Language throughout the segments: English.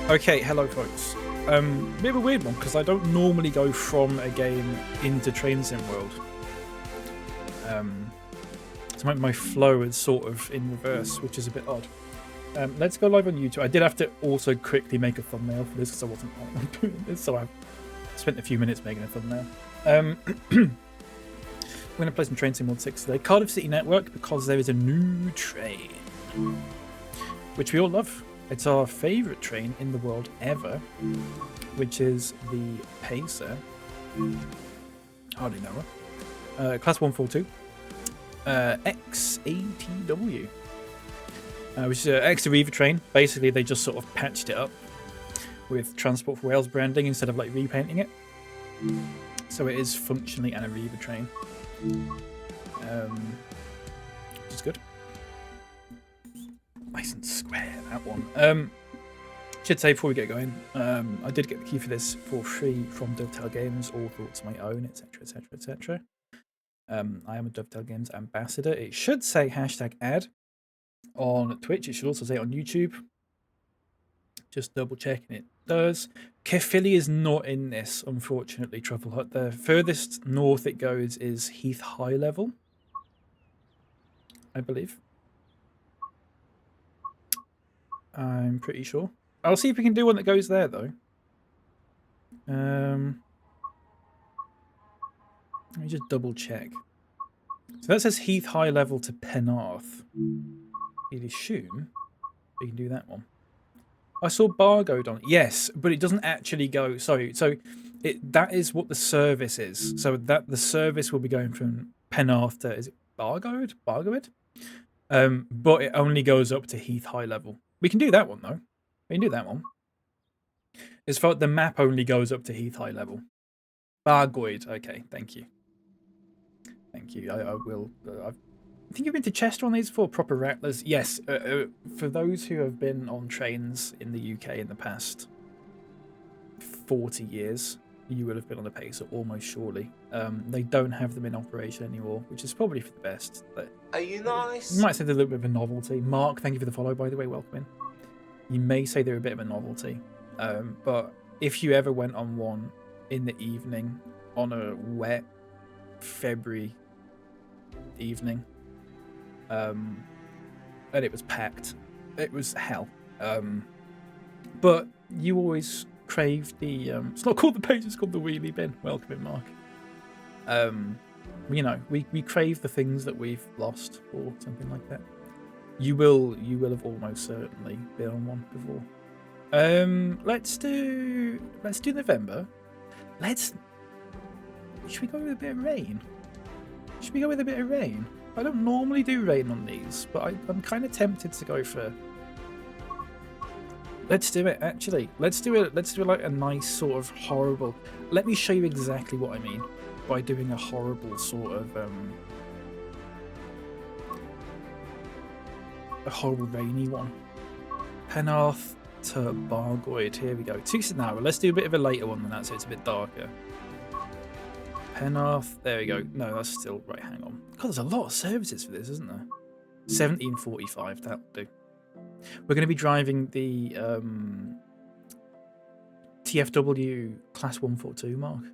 Okay, hello folks. Bit of a weird one because I don't normally go from a game into Train Sim World. So my flow is sort of in reverse, which is a bit odd. Let's go live on YouTube. I did have to also quickly make a thumbnail for this because I wasn't doing this, so I spent a few minutes making a thumbnail. We're going to play some Train Sim World 6 today. Cardiff City Network, because there is a new train, which we all love. It's our favourite train in the world ever, which is the Pacer. Hardly know her. Class 142. XATW. Which is an extra Reaver train. Basically, they just sort of patched it up with Transport for Wales branding instead of like repainting it. So it is functionally an Reaver train. Which is good. Nice and square, that one. Should say before we get going, I did get the key for this for free from Dovetail Games, all thoughts my own, etc, etc, etc. I am a Dovetail Games ambassador. It should say #ad on Twitch. It should also say on YouTube. Just double checking it does. Caerphilly is not in this, unfortunately, Truffle Hut. The furthest north it goes is Heath High Level, I believe. I'm pretty sure. I'll see if we can do one that goes there, though. Let me just double check. So that says Heath High Level to Penarth. You'd assume we can do that one. I saw Bargoed on it. Yes, but it doesn't actually go. Sorry, so that is what the service is. So that the service will be going from Penarth to, is it Bargoed? Bargoed? But it only goes up to Heath High Level. We can do that one though. We can do that one. As far the map only goes up to Heath High Level. Bargoed. Okay, thank you. Thank you. I will. I think you've been to Chester on these before. Proper Rattlers. Yes. For those who have been on trains in the UK in the past 40 years, you will have been on a Pacer almost surely. They don't have them in operation anymore, which is probably for the best. But are you nice? You might say they're a little bit of a novelty. Mark, thank you for the follow, by the way. Welcome in. You may say they're a bit of a novelty. But if you ever went on one in the evening on a wet February evening, and it was packed, it was hell. But you always crave the it's not called the page, it's called the wheelie bin. Welcome in, Mark. You know, we crave the things that we've lost or something like that. You will have almost certainly been on one before. Let's do November. Should we go with a bit of rain? Should we go with a bit of rain? I don't normally do rain on these, but I'm kind of tempted to go for. Let's do it. Actually, let's do it. Let's do like a nice sort of horrible. Let me show you exactly what I mean by doing a horrible sort of a horrible rainy one. Penarth to Bargoed. Here we go. 2 an hour. Let's do a bit of a later one than that, so it's a bit darker. Penarth. There we go. No, that's still right. Hang on. God, there's a lot of services for this, isn't there? 17:45. That'll do. We're going to be driving the TfW Class 142 Mark,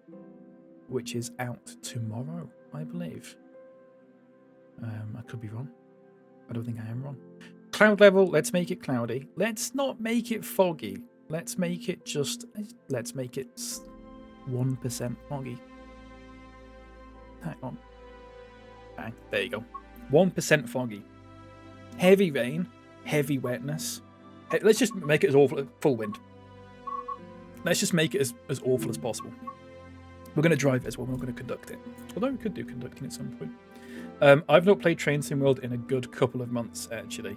which is out tomorrow, I believe. I could be wrong. I don't think I am wrong. Cloud level, let's make it cloudy. Let's not make it foggy. Let's make it 1% foggy. Hang on. Bang. There you go. 1% foggy. Heavy rain, heavy wetness. Hey, let's just make it as awful, full wind. Let's just make it as awful as possible. We're going to drive it as well. We're not going to conduct it. Although we could do conducting at some point. I've not played Train Sim World in a good couple of months, actually.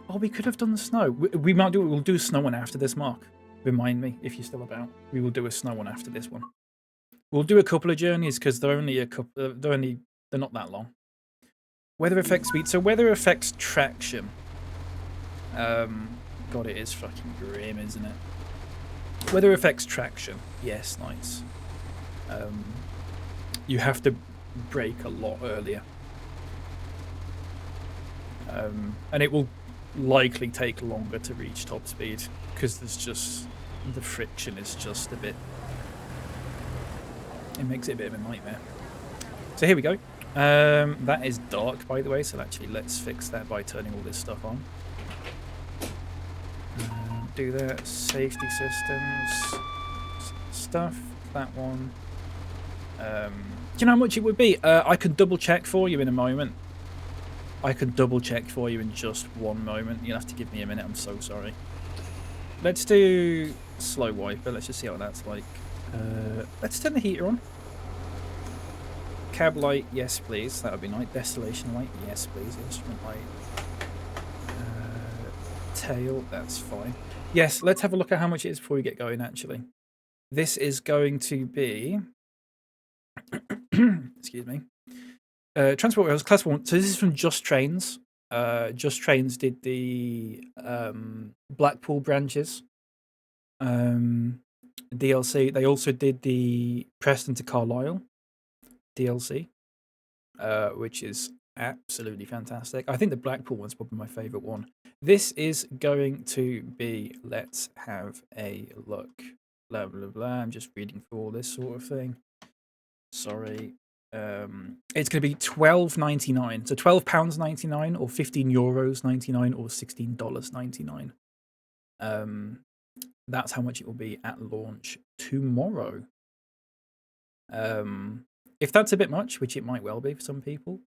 Oh, we could have done the snow. We might do it. We'll do a snow one after this, Mark. Remind me if you're still about. We will do a snow one after this one. We'll do a couple of journeys because they're only a couple. They're not that long. Weather affects speed. So weather affects traction. God, it is fucking grim, isn't it? Weather affects traction. Yes, nice. You have to brake a lot earlier. And it will likely take longer to reach top speed because there's just the friction is just a bit. It makes it a bit of a nightmare. So here we go. That is dark, by the way. So actually, let's fix that by turning all this stuff on. Do that. Safety systems stuff. That one. Do you know how much it would be? I can double check for you in a moment. I can double check for you in just one moment. You'll have to give me a minute. I'm so sorry. Let's do slow wiper. Let's just see what that's like. Let's turn the heater on. Cab light, yes please. That would be nice. Distillation light, yes please. Instrument light. Tail, that's fine. Yes, let's have a look at how much it is before we get going, actually. This is going to be... excuse me. Transport Rails, Class 1. So this is from Just Trains. Just Trains did the Blackpool branches. DLC. They also did the Preston to Carlisle DLC, which is absolutely fantastic. I think the Blackpool one's probably my favourite one. This is going to be, let's have a look. Blah, blah, blah. I'm just reading through all this sort of thing. Sorry. It's going to be £12.99. So £12.99 or €15.99 or $16.99. That's how much it will be at launch tomorrow. If that's a bit much, which it might well be for some people,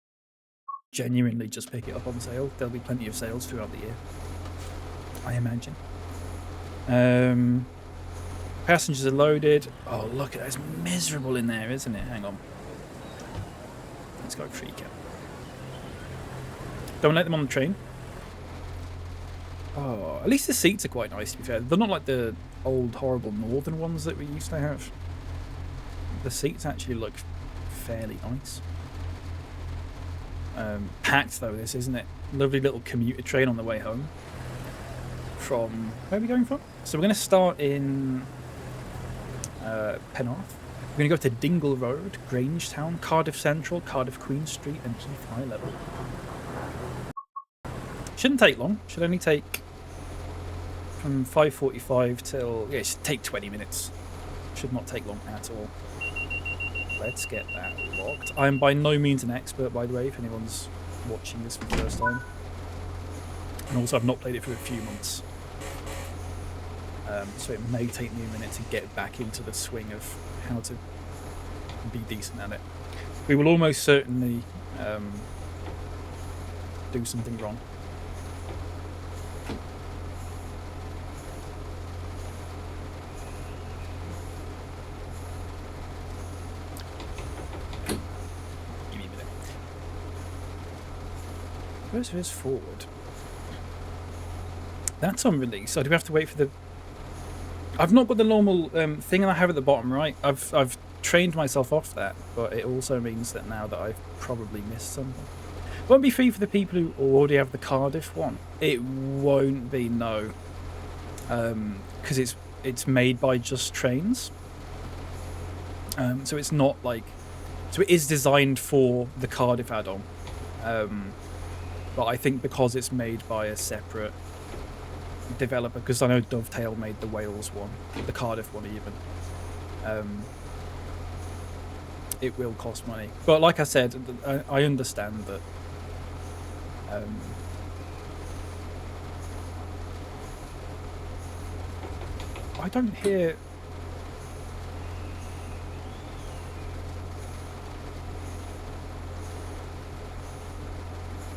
genuinely just pick it up on sale. There'll be plenty of sales throughout the year, I imagine. Passengers are loaded. Oh, look at that. It's miserable in there, isn't it? Hang on. Let's go free cap. Don't let them on the train. Oh, at least the seats are quite nice, to be fair. They're not like the old, horrible northern ones that we used to have. The seats actually look fairly nice. Packed, though, this, isn't it? Lovely little commuter train on the way home. From... Where are we going from? So we're going to start in Penarth. We're going to go to Dingle Road, Grangetown, Cardiff Central, Cardiff Queen Street, and Heath High Level. Shouldn't take long. Should only take from 5:45 till... Yeah, it should take 20 minutes. Should not take long at all. Let's get that locked. I'm by no means an expert, by the way, if anyone's watching this for the first time. And also, I've not played it for a few months. So it may take me a minute to get back into the swing of how to be decent at it. We will almost certainly do something wrong. Give me a minute. Where's forward? That's on release. So do we have to wait for the... I've not got the normal thing I have at the bottom right. I've trained myself off that, but it also means that now that I've probably missed something. It won't be free for the people who already have the Cardiff one. It won't be, no. Because it's made by Just Trains. So it's not like... So it is designed for the Cardiff add-on. But I think because it's made by a separate developer, because I know Dovetail made the Wales one, the Cardiff one even, it will cost money. But like I said, I understand that I don't hear...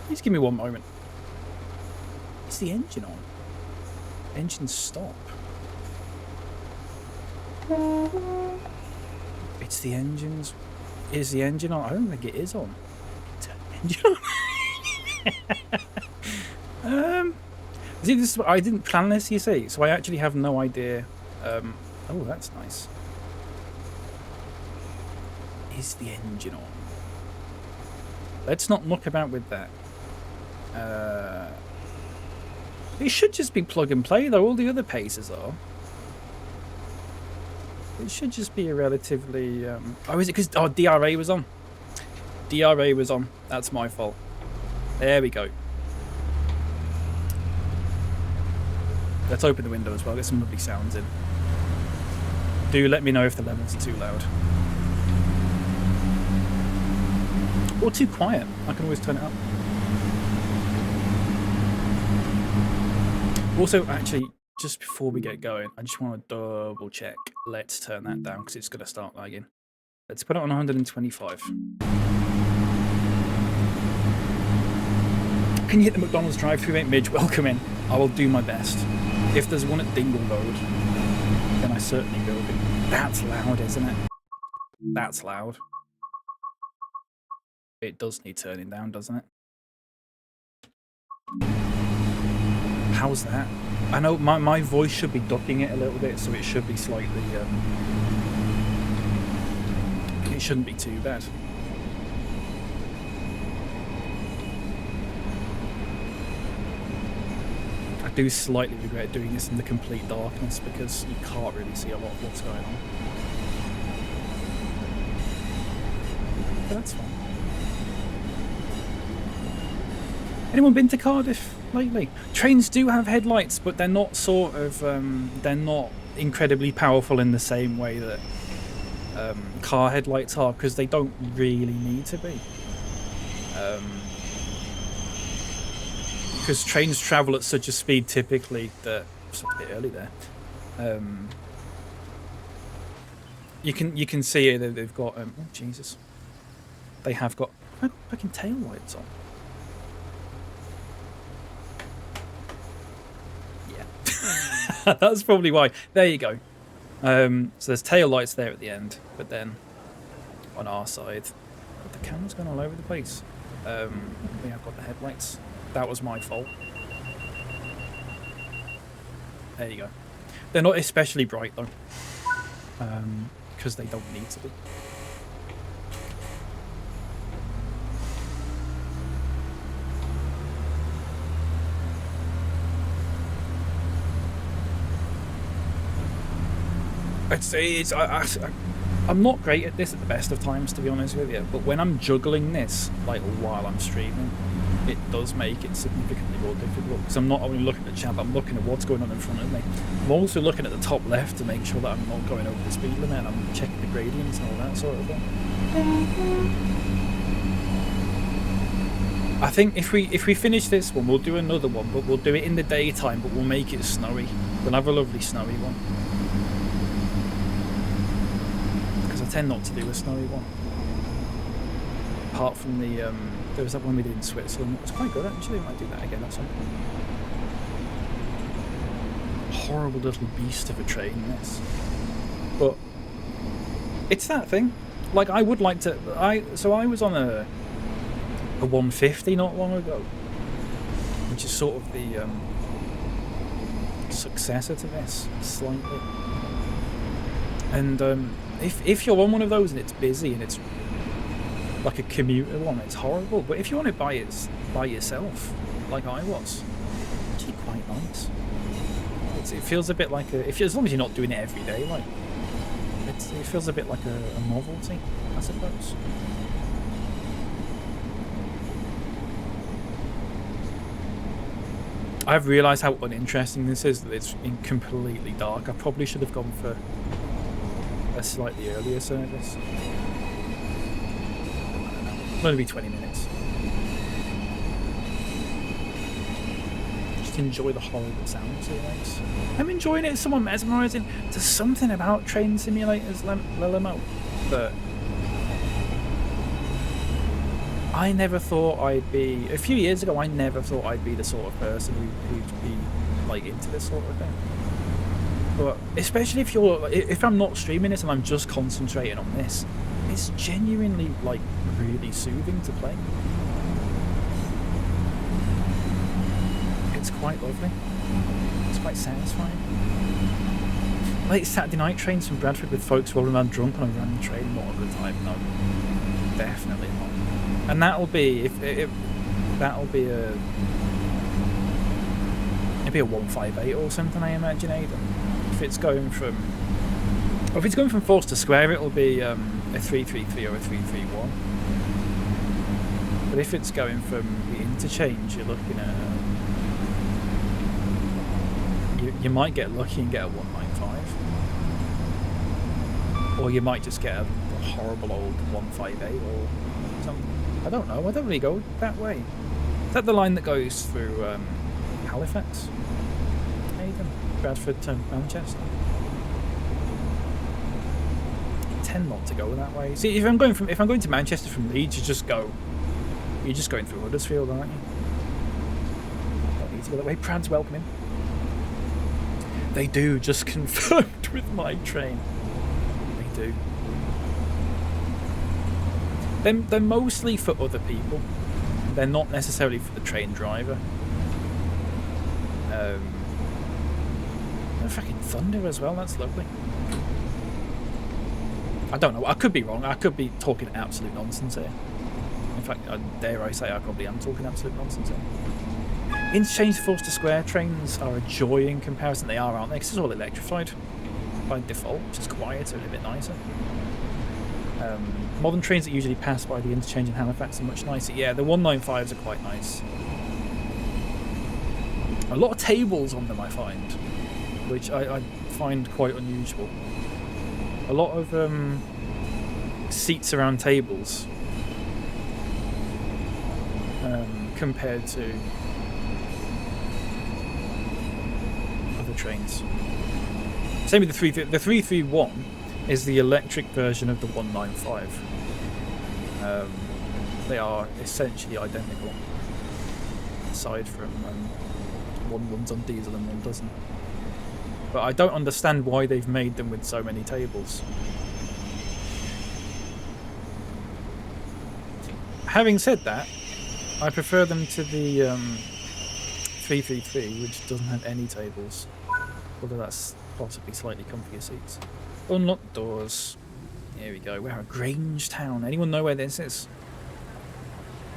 Please give me one moment. Is the engine on? Engine stop. It's the engines. Is the engine on? I don't think it is on. Turn the engine on. See, this I didn't plan this, you see, so I actually have no idea. Oh, that's nice. Is the engine on? Let's not muck about with that. It should just be plug and play, though. All the other paces are. It should just be a relatively... Oh, is it because... Oh, DRA was on. DRA was on. That's my fault. There we go. Let's open the window as well, get some lovely sounds in. Do let me know if the levels are too loud. Or too quiet. I can always turn it up. Also, actually, just before we get going, I just want to double check. Let's turn that down because it's going to start lagging. Let's put it on 125. Can you hit the McDonald's drive-thru, mate? Midge, welcome in. I will do my best. If there's one at Dingle Road, then I certainly will be. That's loud, isn't it? That's loud. It does need turning down, doesn't it? How's that? I know my voice should be ducking it a little bit, so it should be slightly... it shouldn't be too bad. I do slightly regret doing this in the complete darkness because you can't really see a lot of what's going on. But that's fine. Anyone been to Cardiff lately? Trains do have headlights, but they're not sort of they're not incredibly powerful in the same way that car headlights are, because they don't really need to be. Because trains travel at such a speed typically that it's a bit early there. You can see it. They've got oh Jesus, they have got fucking tail lights on. Yeah, that's probably why. There you go. So there's tail lights there at the end, but then on our side, the camera's gone all over the place. We have got the headlights. That was my fault. There you go. They're not especially bright though, because they don't need to be. I'm not great at this at the best of times, to be honest with you, but when I'm juggling this, like while I'm streaming, it does make it significantly more difficult, because I'm not only looking at the chat, but I'm looking at what's going on in front of me. I'm also looking at the top left to make sure that I'm not going over the speed limit, and I'm checking the gradients and all that sort of thing. I think if we finish this one, we'll do another one, but we'll do it in the daytime, but we'll make it snowy. We'll have a lovely snowy one. I tend not to do a snowy one. Apart from the, there was that one we did in Switzerland. It was quite good actually. I might do that again at some point. Horrible little beast of a train, this. But it's that thing. Like, I would like to. So I was on a 150 not long ago, which is sort of the successor to this, slightly. And if you're on one of those and it's busy and it's like a commuter one, it's horrible. But if you're on it by yourself, like I was, it's actually quite nice. It feels a bit like as long as you're not doing it every day, like it feels a bit like a novelty, I suppose. I've realised how uninteresting this is, that it's completely dark. I probably should have gone for a slightly earlier service. It'll only be 20 minutes. Just enjoy the horrible sounds it makes. I'm enjoying it. It's somewhat mesmerising. There's something about train simulators, LMO, that I never thought I'd be. A few years ago, I never thought I'd be the sort of person who'd be like into this sort of thing. But especially if I'm not streaming this and I'm just concentrating on this, it's genuinely like really soothing to play. It's quite lovely. It's quite satisfying. Like Saturday night trains from Bradford with folks rolling around drunk on a random train, not all the time. No, definitely not. And that'll be that'll be a 158 or something, I imagine, Aidan. If it's going from Forster Square, it'll be a 333 or a 331. But if it's going from the interchange, you're looking at You might get lucky and get a 195. Or you might just get a horrible old 158 or something. I don't know. I don't really go that way. Is that the line that goes through Halifax? Hayden? Bradford to Manchester? I tend not to go that way. See, if I'm going to Manchester from Leeds, you're just going through Huddersfield, aren't you? Don't need to go that way. Prad's welcoming. They do, just confirmed with my train. They do. They're mostly for other people. They're not necessarily for the train driver. No fucking thunder as well, that's lovely. I don't know, I could be wrong, I could be talking absolute nonsense here. In fact, dare I say I probably am talking absolute nonsense here. Interchange to Forster Square trains are a joy in comparison. They are, aren't they? Because it's all electrified by default, which is quieter and a bit nicer. Modern trains that usually pass by the interchange in Halifax are much nicer. Yeah, the 195s are quite nice. A lot of tables on them, I find, which I find quite unusual. A lot of seats around tables compared to other trains. Same with the 331 is the electric version of the 195. They are essentially identical, aside from one's on diesel and one doesn't. But I don't understand why they've made them with so many tables. Having said that, I prefer them to the 333, which doesn't have any tables, although that's possibly slightly comfier seats. Unlock doors. Here we go. We're at Grange Town. Anyone know where this is?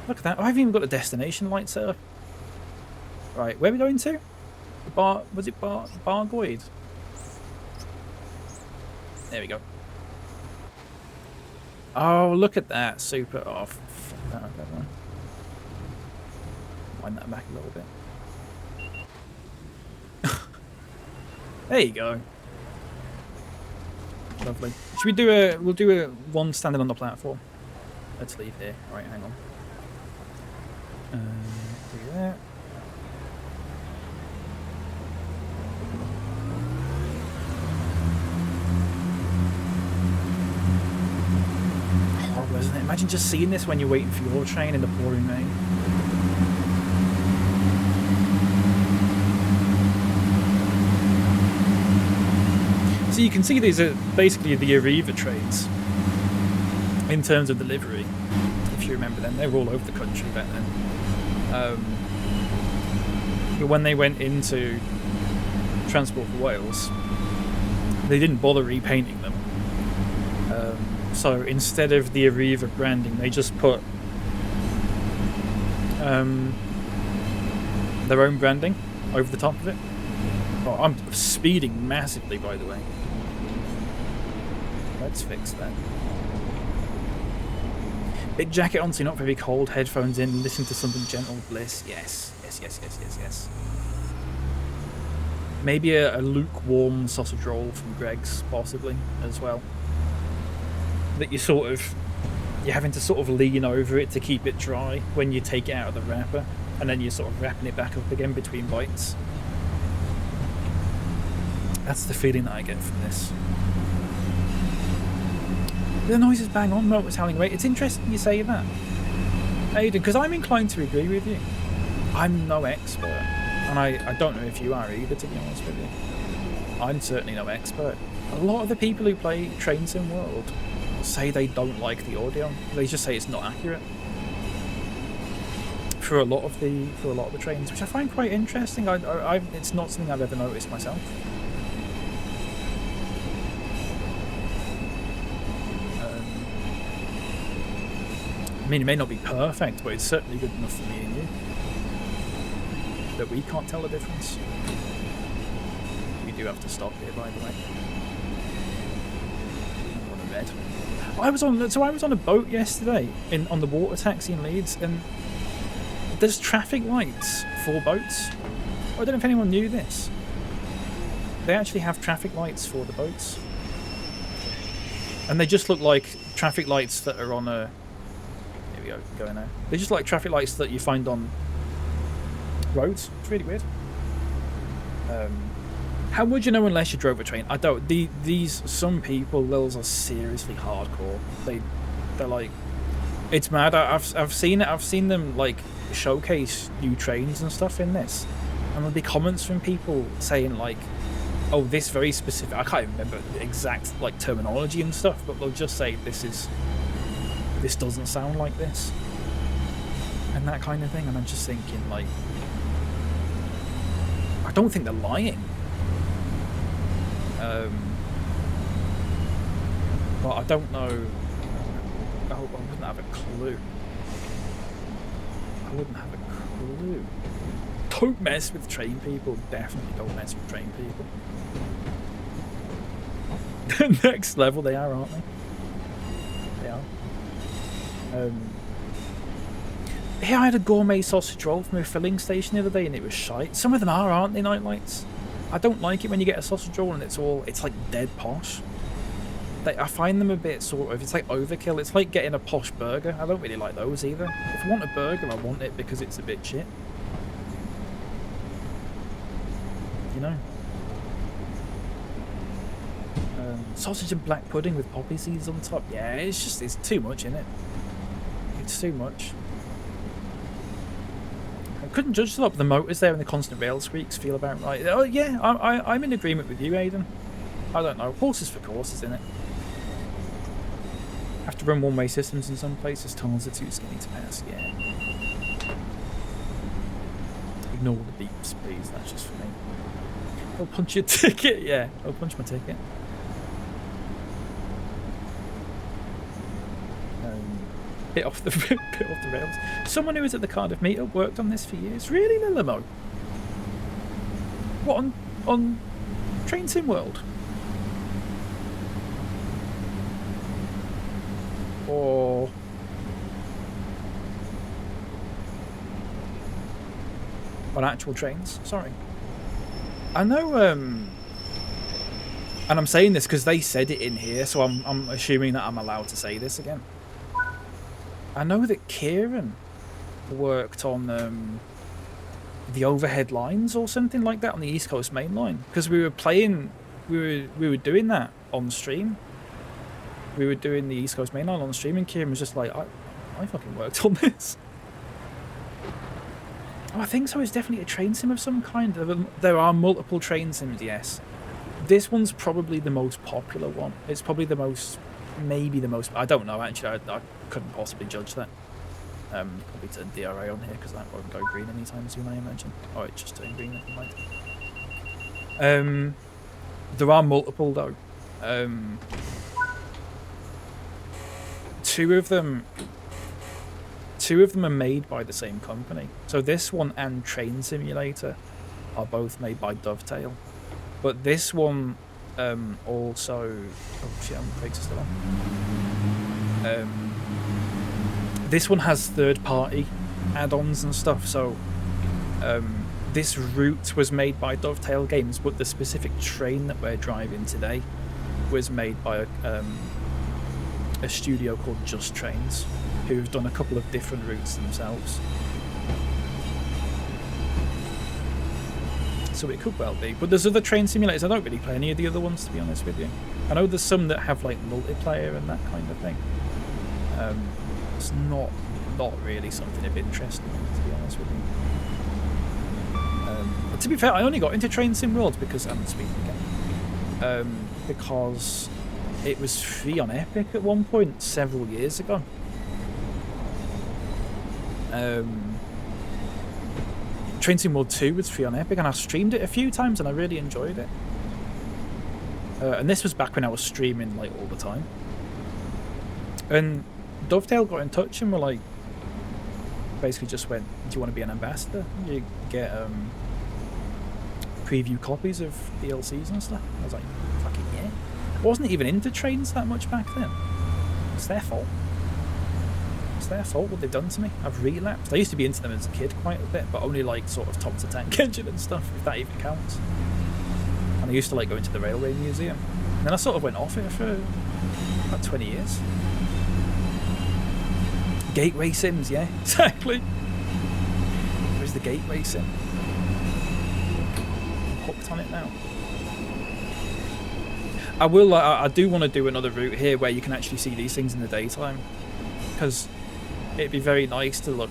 Look at that. I haven't even got a destination light set up. Right, where are we going to? Was it Bargoid? There we go. Oh, look at that. Super off. Oh, okay, wind that back a little bit. There you go. Lovely. Should we do we'll do a one standing on the platform. Let's leave here. Right, hang on. Do that. Horrible, isn't it? Imagine just seeing this when you're waiting for your train in the pouring rain. So you can see these are basically the Arriva trains in terms of delivery. If you remember them, they were all over the country back then. But when they went into Transport for Wales, they didn't bother repainting them. So instead of the Arriva branding, they just put their own branding over the top of it. Oh, I'm speeding massively, by the way. Let's fix that. Big jacket on so you're not very cold, headphones in, listen to something gentle, bliss. Yes. Maybe a lukewarm sausage roll from Greg's, possibly, as well. That you're having to sort of lean over it to keep it dry when you take it out of the wrapper, and then you're sort of wrapping it back up again between bites. That's the feeling that I get from this. The noise is bang on, motors howling away. It's interesting you say that, Aidan, because I'm inclined to agree with you. I'm no expert, and I don't know if you are either, to be honest with you. I'm certainly no expert. A lot of the people who play Train Sim World say they don't like the audio. They just say it's not accurate for a lot of the trains, which I find quite interesting. It's not something I've ever noticed myself. I mean, it may not be perfect, but it's certainly good enough for me and you that we can't tell the difference. We do have to stop here, by the way. I'm on a bed. I was on a boat yesterday on the water taxi in Leeds, and there's traffic lights for boats. I don't know if anyone knew this. they actually have traffic lights for the boats. And they just look like traffic lights that are on a... Here we go, going now. They just like traffic lights that you find on roads. It's really weird. How would you know unless you drove a train? I don't. Some people, those are seriously hardcore. They're like... It's mad. I've seen it. I've seen them like showcase new trains and stuff in this. And there'll be comments from people saying like, oh, this very specific... I can't even remember the exact like terminology and stuff, but they'll just say this doesn't sound like this. And that kind of thing. And I'm just thinking like... I don't think they're lying. But I don't know... I wouldn't have a clue. I wouldn't have a clue. Don't mess with train people. Definitely don't mess with train people. Next level they are, aren't they? They are. Here I had a gourmet sausage roll from a filling station the other day and it was shite. Some of them are, aren't they, Nightlights? I don't like it when you get a sausage roll and it's like dead posh. I find them a bit sort of, it's like overkill. It's like getting a posh burger. I don't really like those either. If I want a burger, I want it because it's a bit shit. You know? Sausage and black pudding with poppy seeds on top. Yeah, it's too much, isn't it? It's too much. I couldn't judge the motors there and the constant rail squeaks feel about right. Oh yeah, I'm in agreement with you, Aidan. I don't know. Horses for courses, innit? Have to run one-way systems in some places. Tunnels are too skinny to pass. Yeah. Ignore the beeps, please. That's just for me. I'll punch your ticket. Yeah, I'll punch my ticket. Bit off the rails. Someone who was at the Cardiff meetup worked on this for years. Really, Lilimo? What on Train Sim World? Or on actual trains? Sorry. I know. And I'm saying this because they said it in here, so I'm assuming that I'm allowed to say this again. I know that Kieran worked on the overhead lines or something like that on the East Coast Main Line because we were playing, we were doing that on stream. We were doing the East Coast Main Line on stream, and Kieran was just like, I fucking worked on this. Oh, I think so. It's definitely a train sim of some kind. There are multiple train sims, yes. This one's probably the most popular one. It's probably the most, maybe the most. I don't know actually. I couldn't possibly judge that. Probably turn DRA on here because that won't go green anytime soon, I imagine. Oh, it's just turning green. Never mind. There are multiple though. Two of them are made by the same company. So this one and Train Simulator are both made by Dovetail. But this one also... Oh shit, I'm afraid to still on. This one has third-party add-ons and stuff, so this route was made by Dovetail Games, but the specific train that we're driving today was made by a studio called Just Trains, who've done a couple of different routes themselves. So it could well be. But there's other train simulators. I don't really play any of the other ones, to be honest with you. I know there's some that have like multiplayer and that kind of thing. It's not really something of interest to me, to be honest with you. To be fair, I only got into Train Sim World because I'm speaking again. Because it was free on Epic at one point several years ago. Train Sim World 2 was free on Epic, and I streamed it a few times, and I really enjoyed it. And this was back when I was streaming like all the time. And Dovetail got in touch and were like, basically just went, "Do you want to be an ambassador? You get preview copies of DLCs and stuff." I was like, "Fucking yeah!" I wasn't even into trains that much back then. It's their fault. It's their fault what they've done to me. I've relapsed. I used to be into them as a kid quite a bit, but only like sort of top to tank engine and stuff, if that even counts. And I used to like going to the railway museum. And then I sort of went off it for about 20 years. Gateway Sims, yeah, exactly. Where's the Gateway Sim? I'm hooked on it now. I do want to do another route here where you can actually see these things in the daytime, because it'd be very nice to look.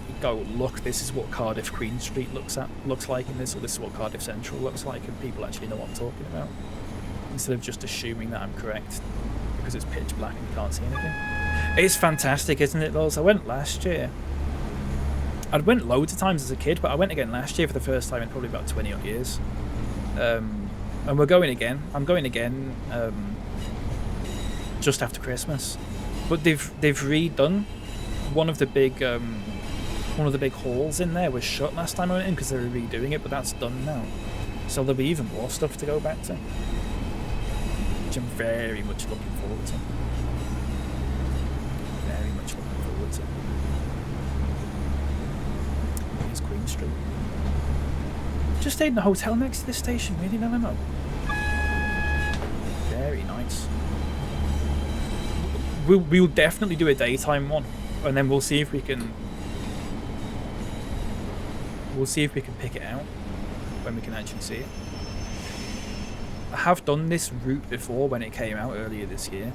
This is what Cardiff Queen Street looks like in this, or this is what Cardiff Central looks like, and people actually know what I'm talking about, instead of just assuming that I'm correct because it's pitch black and you can't see anything. It's fantastic, isn't it, Loz? I went last year. I went loads of times as a kid, but I went again last year for the first time in probably about 20 odd years. And we're going again. I'm going again just after Christmas. But they've redone one of the big halls in there was shut last time I went in because they were redoing it, but that's done now. So there'll be even more stuff to go back to, which I'm very much looking forward to. Very much looking forward to. Here's Queen Street. Just stayed in a hotel next to this station, really? No. Very nice. We'll definitely do a daytime one, and then we'll see if we can. We'll see if we can pick it out when we can actually see it. I have done this route before when it came out earlier this year.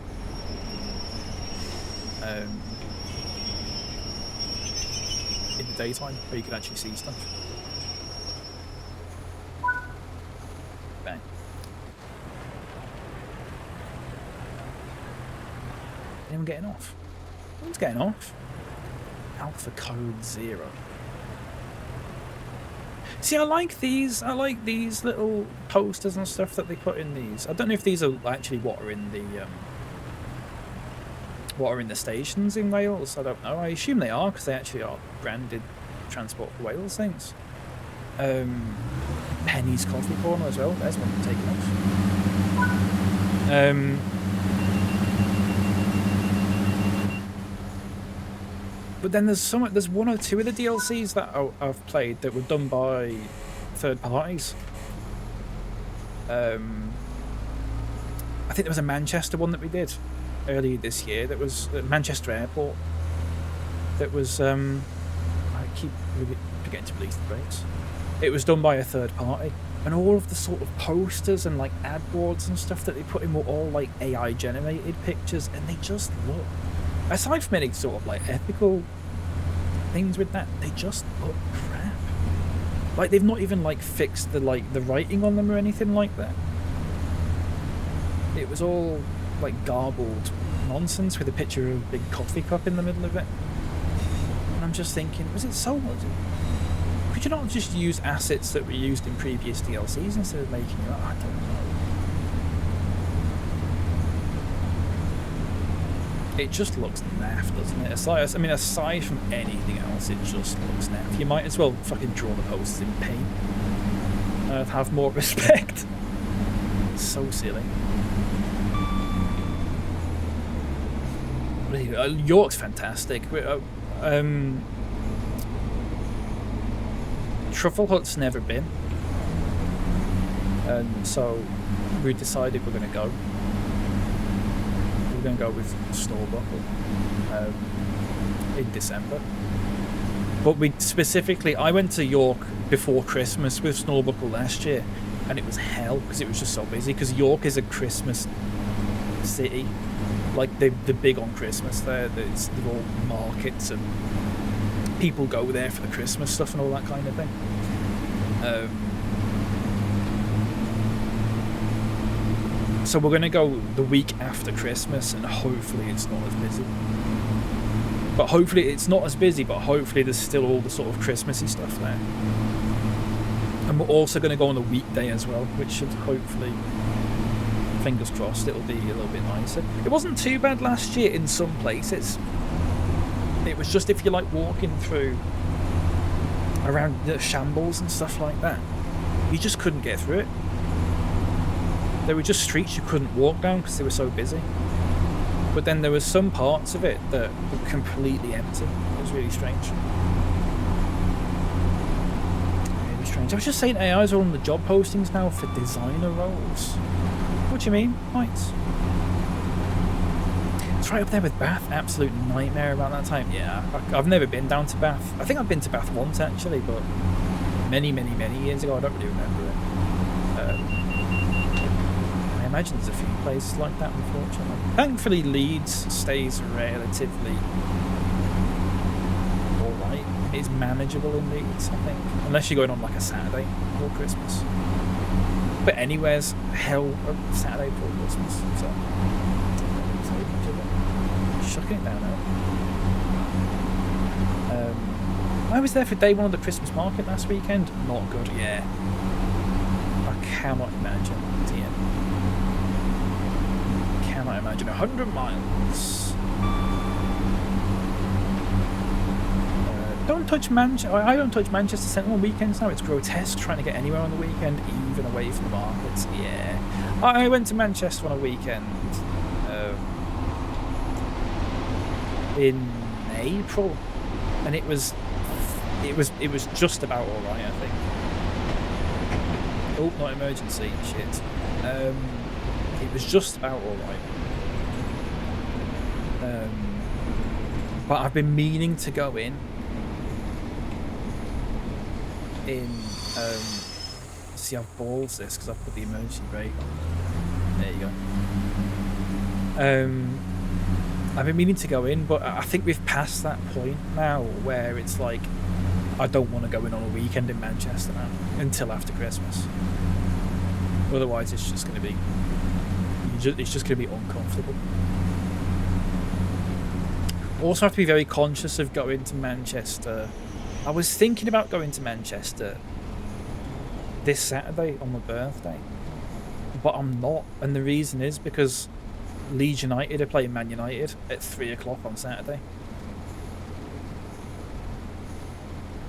In the daytime, where you can actually see stuff. Bang. Anyone getting off? No one's getting off. Alpha Code 0. See, I like these little posters and stuff that they put in these. I don't know if these are actually what are in the stations in Wales. I don't know. I assume they are because they actually are branded Transport for Wales things. Penny's Coffee Corner as well. There's one taken off. But then there's one or two of the DLCs that I've played that were done by third parties. I think there was a Manchester one that we did earlier this year. That was at Manchester Airport. That was I keep forgetting to release the brakes. It was done by a third party, and all of the sort of posters and like ad boards and stuff that they put in were all like AI generated pictures, and they just look. Aside from any sort of like ethical things with that, they just look crap. Like they've not even like fixed the writing on them or anything like that. It was all like garbled nonsense with a picture of a big coffee cup in the middle of it. And I'm just thinking, was it so much? Could you not just use assets that were used in previous DLCs instead of making it? I don't know. It just looks naff, doesn't it? Aside from anything else, it just looks naff. You might as well fucking draw the posters in paint. I'd have more respect. It's so silly. York's fantastic. Truffle Hut's never been. And so we decided we're going to go. We're going to go with Snorbuckle in December. But I went to York before Christmas with Snorbuckle last year, and it was hell because it was just so busy, because York is a Christmas city. Like, they're big on Christmas there. There's all markets and people go there for the Christmas stuff and all that kind of thing. So we're going to go the week after Christmas, and hopefully it's not as busy. But hopefully there's still all the sort of Christmassy stuff there. And we're also going to go on a weekday as well, which should hopefully, fingers crossed, it'll be a little bit nicer. It wasn't too bad last year in some places. It was just if you like walking through around the shambles and stuff like that, you just couldn't get through it. There were just streets you couldn't walk down because they were so busy. But then there were some parts of it that were completely empty. It was really strange. Really strange. I was just saying AIs are on the job postings now for designer roles. What do you mean? Right. It's right up there with Bath. Absolute nightmare about that time. Yeah, I've never been down to Bath. I think I've been to Bath once actually, but many years ago. I don't really remember it. I imagine there's a few places like that, unfortunately. Thankfully, Leeds stays relatively alright. It's manageable in Leeds, I think. Unless you're going on like a Saturday before Christmas. But anywhere's hell Saturday before Christmas. So, shocking it down now. I was there for day one of the Christmas market last weekend. Not good, yeah. I cannot imagine. Dear. Cannot imagine. 100 miles. Don't touch Manchester. I don't touch Manchester Centre on weekends now. It's grotesque trying to get anywhere on the weekend, even away from the markets. Yeah. I went to Manchester on a weekend in April, and it was just about all right, I think. Oh, not emergency. Shit. It was just about all right. But I've been meaning to go in. See how balls this because I put the emergency brake on. There you go. I've been meaning to go in, but I think we've passed that point now where it's like I don't want to go in on a weekend in Manchester now until after Christmas. Otherwise, it's just going to be uncomfortable. Also, have to be very conscious of going to Manchester. I was thinking about going to Manchester this Saturday on my birthday, but I'm not, and the reason is because Leeds United are playing Man United at 3 o'clock on Saturday.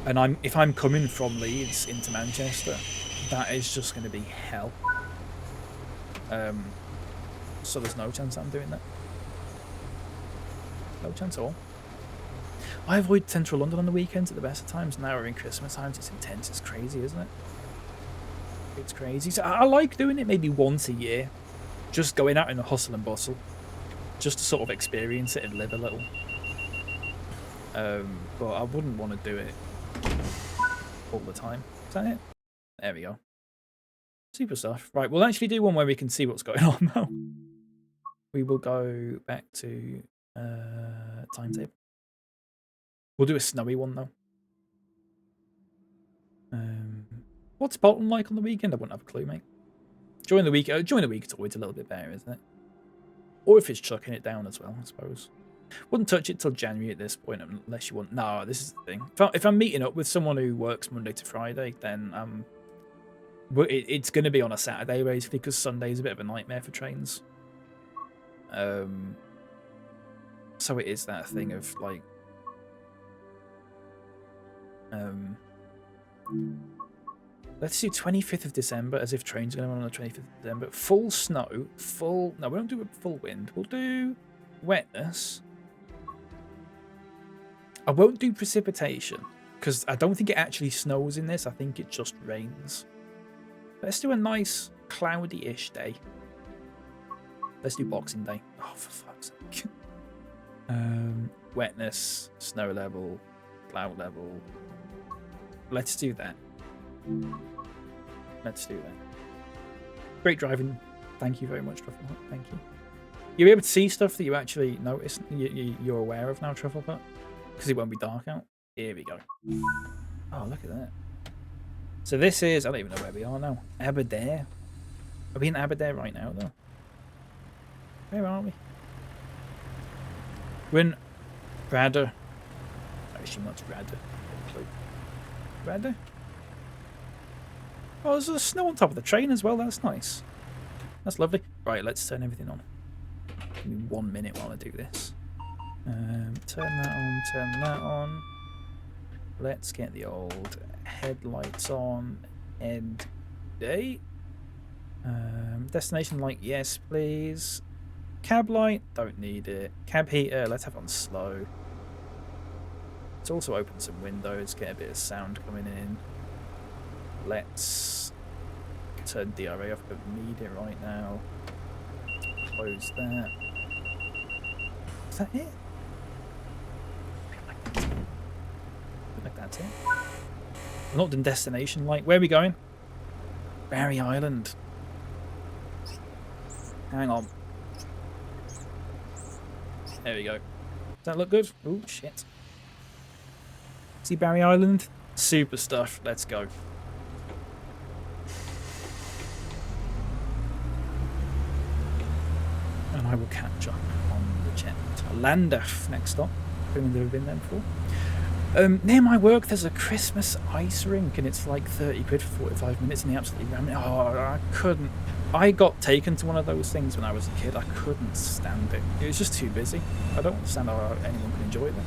And if I'm coming from Leeds into Manchester, that is just going to be hell. So there's no chance I'm doing that. No chance at all. I avoid central London on the weekends at the best of times. Now we're in Christmas times. It's intense. It's crazy, isn't it? It's crazy. So I like doing it maybe once a year. Just going out in the hustle and bustle. Just to sort of experience it and live a little. But I wouldn't want to do it all the time. Is that it? There we go. Super stuff. Right, we'll actually do one where we can see what's going on now. We will go back to timetable. We'll do a snowy one though. What's Bolton like on the weekend? I wouldn't have a clue, mate. During the week it's always a little bit better, isn't it? Or if it's chucking it down as well, I suppose. Wouldn't touch it till January at this point unless you want. No, this is the thing. If I'm meeting up with someone who works Monday to Friday, then it's going to be on a Saturday basically because Sunday's a bit of a nightmare for trains. So it is that thing of like. Let's do 25th of December as if trains are going to run on the 25th of December. Full snow, no, we don't do a full wind. We'll do wetness. I won't do precipitation because I don't think it actually snows in this. I think it just rains. Let's do a nice cloudy-ish day. Let's do Boxing Day. Oh, for fuck's sake. Wetness, snow level, cloud level. Let's do that. Let's do that. Great driving. Thank you very much, Truffleput. Thank you. You'll be able to see stuff that you actually notice, you're aware of now, Truffleput. Because it won't be dark out. Here we go. Oh, look at that. So this is, I don't even know where we are now. Aberdare. Are we in Aberdare right now, though? Where are we? We're in Bradder. I assume that's Bradder. Bradder? Oh, there's a snow on top of the train as well. That's nice. That's lovely. Right, let's turn everything on. Give me 1 minute while I do this. Turn that on, turn that on. Let's get the old headlights on. End day. Destination light, yes, please. Cab light, don't need it. Cab heater, let's have on slow. Let's also open some windows, get a bit of sound coming in. Let's turn DRA off. Don't need it right now. Close that. Is that it? I feel like that's it. I've not done destination light. Where are we going? Barry Island. Hang on. There we go. Does that look good? Oh, shit. See Barry Island? Super stuff. Let's go. And I will catch up on the jet. Llandaff next stop. I've never been there before. Near my work, there's a Christmas ice rink, and it's like 30 quid for 45 minutes, and they absolutely ran me. Oh, I couldn't. I got taken to one of those things when I was a kid. I couldn't stand it. It was just too busy. I don't understand how anyone can enjoy that.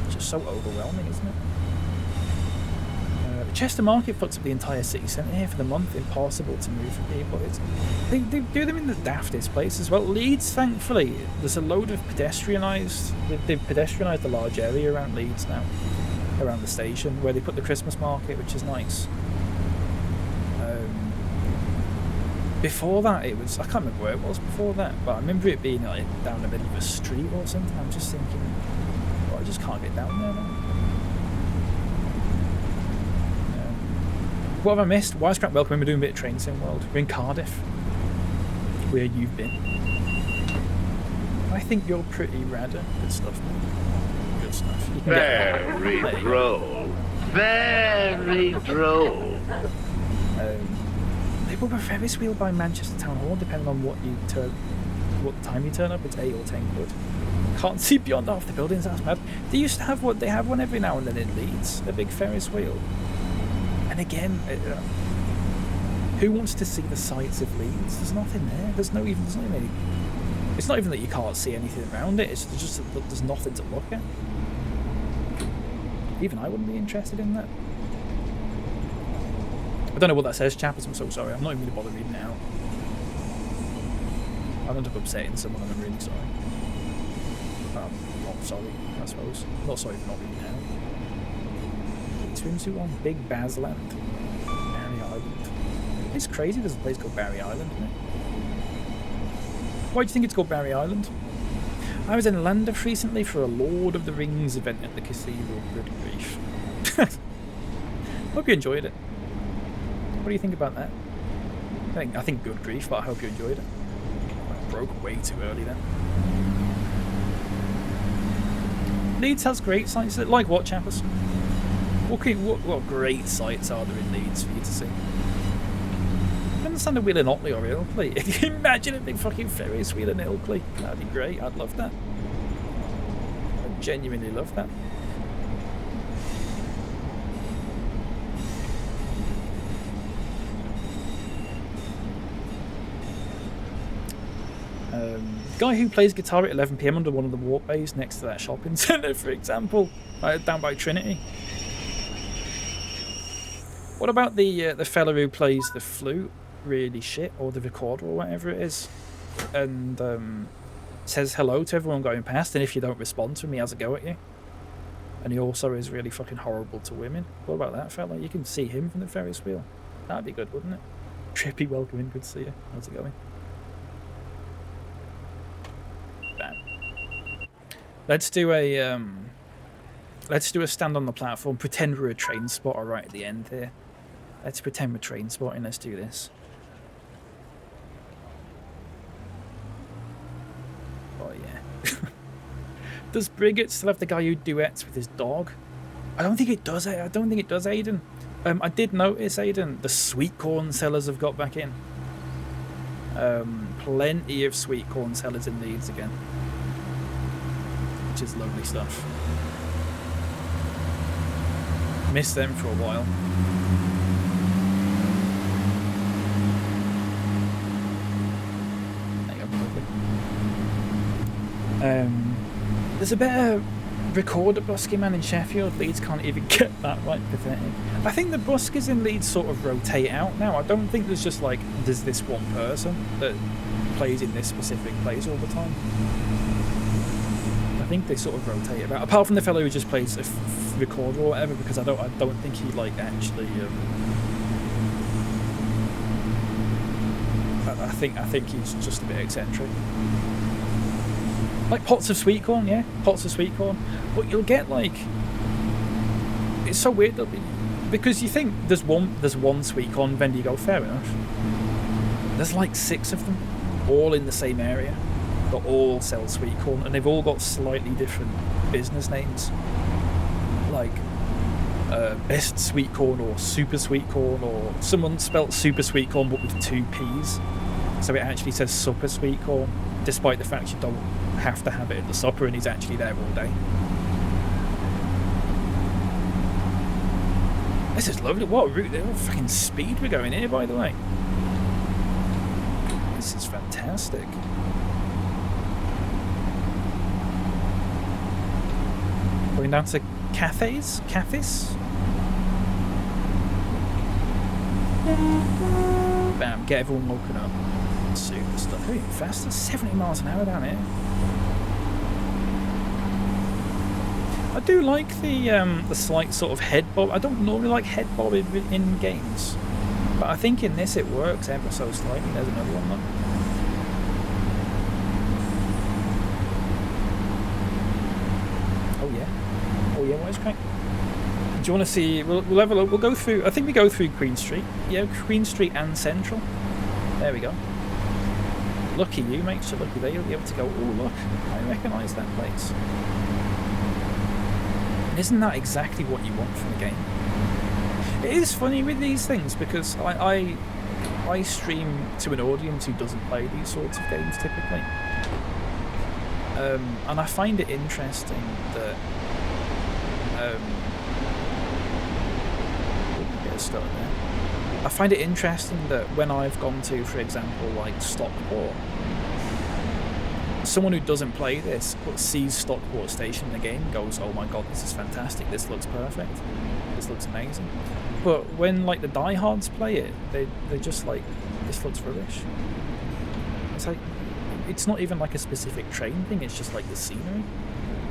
It's just so overwhelming, isn't it? Chester Market puts up the entire city centre here for the month. Impossible to move for people. They do them in the daftest places. Well, Leeds, thankfully, there's a load of pedestrianised. They've pedestrianised a large area around Leeds now, around the station, where they put the Christmas market, which is nice. Before that, it was, I can't remember where it was before that, but I remember it being like down the middle of a street or something. I'm just thinking, well, I just can't get down there now. What have I missed? Wisecrack welcome. We're doing a bit of Train Sim World. We're in Cardiff, where you've been. I think you're pretty rad. Good stuff, man. Good stuff. You can Very droll. Very droll. They put a Ferris wheel by Manchester Town Hall, depending on what time you turn up. It's 8 or 10 quid. Can't see beyond half the buildings. That's mad. They used to have they have one every now and then in Leeds, a big Ferris wheel. And again, who wants to see the sights of Leeds? There's nothing there. There's not even any. It's not even that you can't see anything around it. It's just that there's nothing to look at. Even I wouldn't be interested in that. I don't know what that says, chappers. I'm so sorry. I'm not even going to bother reading it out. I don't end up upsetting someone, and I'm really sorry. Not sorry, I suppose. Not sorry for not reading it out. Swimsuit on Big Bazland, Barry Island. It's crazy there's a place called Barry Island, isn't it? Why do you think it's called Barry Island? I was in Llandaff recently for a Lord of the Rings event at the cathedral. Good grief. Hope you enjoyed it. What do you think about that? I think good grief, but I hope you enjoyed it. I broke way too early then. Leeds has great sites. Like what, chappers? What great sights are there in Leeds for you to see? I understand a wheel in Otley or Ilkley. If you imagine a big fucking Ferris wheel in Ilkley, that'd be great. I'd love that. I genuinely love that. Guy who plays guitar at 11 PM under one of the warp bays next to that shopping centre, for example, down by Trinity. What about the fella who plays the flute really shit, or the recorder or whatever it is, and says hello to everyone going past, and if you don't respond to him, he has a go at you? And he also is really fucking horrible to women. What about that fella? You can see him from the Ferris wheel. That'd be good, wouldn't it? Trippy, welcome in. Good to see you. How's it going? Bam. Let's do a stand on the platform. Pretend we're a train spotter right at the end here. Let's pretend we're train spotting. Let's do this. Oh yeah. Does Brigit still have the guy who duets with his dog? I don't think it does. I don't think it does, Aiden. I did notice, Aiden, the sweet corn sellers have got back in. Plenty of sweet corn sellers in Leeds again, which is lovely stuff. Missed them for a while. There you go. There's a better recorder busking man in Sheffield. Leeds can't even get that right. Pathetic. I think the buskers in Leeds sort of rotate out now. I don't think there's just like there's this one person that plays in this specific place all the time. I think they sort of rotate about. Apart from the fellow who just plays a recorder or whatever, because I don't think he like actually. I think he's just a bit eccentric. Like pots of sweet corn, yeah, pots of sweet corn. But you'll get like, it's so weird though, because you think there's one sweet corn vendor, you go, fair enough. There's like 6 of them, all in the same area. They all sell sweet corn, and they've all got slightly different business names, like best sweet corn or super sweet corn, or someone spelt super sweet corn but with 2 P's, so it actually says supper sweet corn, despite the fact you don't have to have it at the supper, and he's actually there all day. This is lovely. What a route! What fucking speed we're going here, by the way. This is fantastic. Going down to cafes? Bam, get everyone woken up. Super stuff. Who faster? 70 miles an hour down here. I do like the slight sort of head bob. I don't normally like head bob in games, but I think in this it works ever so slightly. There's another one though. Oh yeah, what is crack? Do you want to see? We'll have a look. We'll go through. I think we go through Queen Street. Yeah, Queen Street and Central. There we go. Lucky you, mate. So lucky there. You'll be able to go. Oh look, I recognise that place. And isn't that exactly what you want from a game? It is funny with these things because I stream to an audience who doesn't play these sorts of games typically, and I find it interesting that. I find it interesting that when I've gone to, for example, like Stockport, someone who doesn't play this but sees Stockport Station in the game goes, "Oh my god, this is fantastic! This looks perfect! This looks amazing." But when like the diehards play it, they're just like, "This looks rubbish." It's like, it's not even like a specific train thing. It's just like the scenery.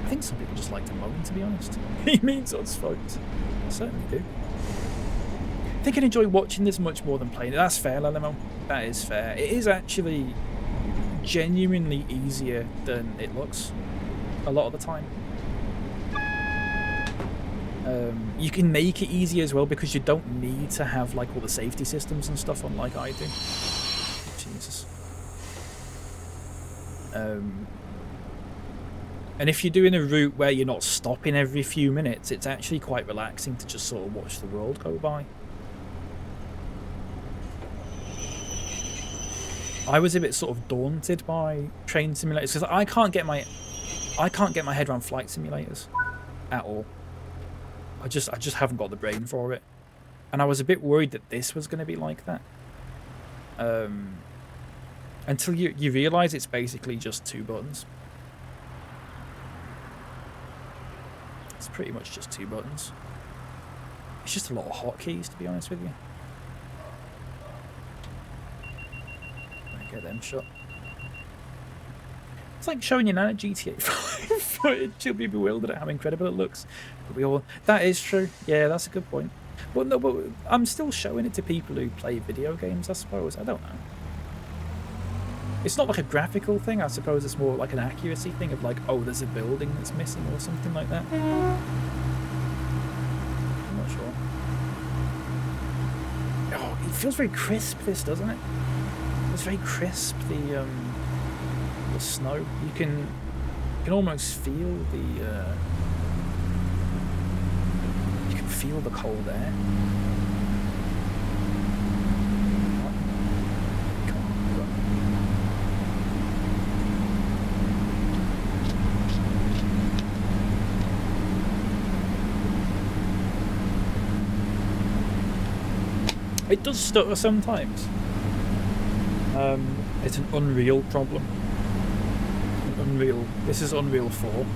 I think some people just like to moan, to be honest. He means us folks. I certainly do. I think I'd enjoy watching this much more than playing it. That's fair, Lelemo. That is fair. It is actually genuinely easier than it looks a lot of the time. You can make it easy as well because you don't need to have like all the safety systems and stuff on like I do. Jesus. And if you're doing a route where you're not stopping every few minutes, it's actually quite relaxing to just sort of watch the world go by. I was a bit sort of daunted by train simulators because I can't get my head around flight simulators at all. I just haven't got the brain for it, and I was a bit worried that this was going to be like that. Until you realise it's basically just 2 buttons. It's pretty much just 2 buttons. It's just a lot of hotkeys, to be honest with you. Get them shut. It's like showing your nan at GTA 5. She'll be bewildered at how incredible it looks. But we all. That is true. Yeah, that's a good point. But no, but I'm still showing it to people who play video games, I suppose. I don't know. It's not like a graphical thing. I suppose it's more like an accuracy thing of like, oh, there's a building that's missing or something like that. I'm not sure. Oh, it feels very crisp, this, doesn't it? It's very crisp, the snow. You can almost feel the you can feel the cold air. It does stutter sometimes. It's an Unreal problem. This is Unreal 4.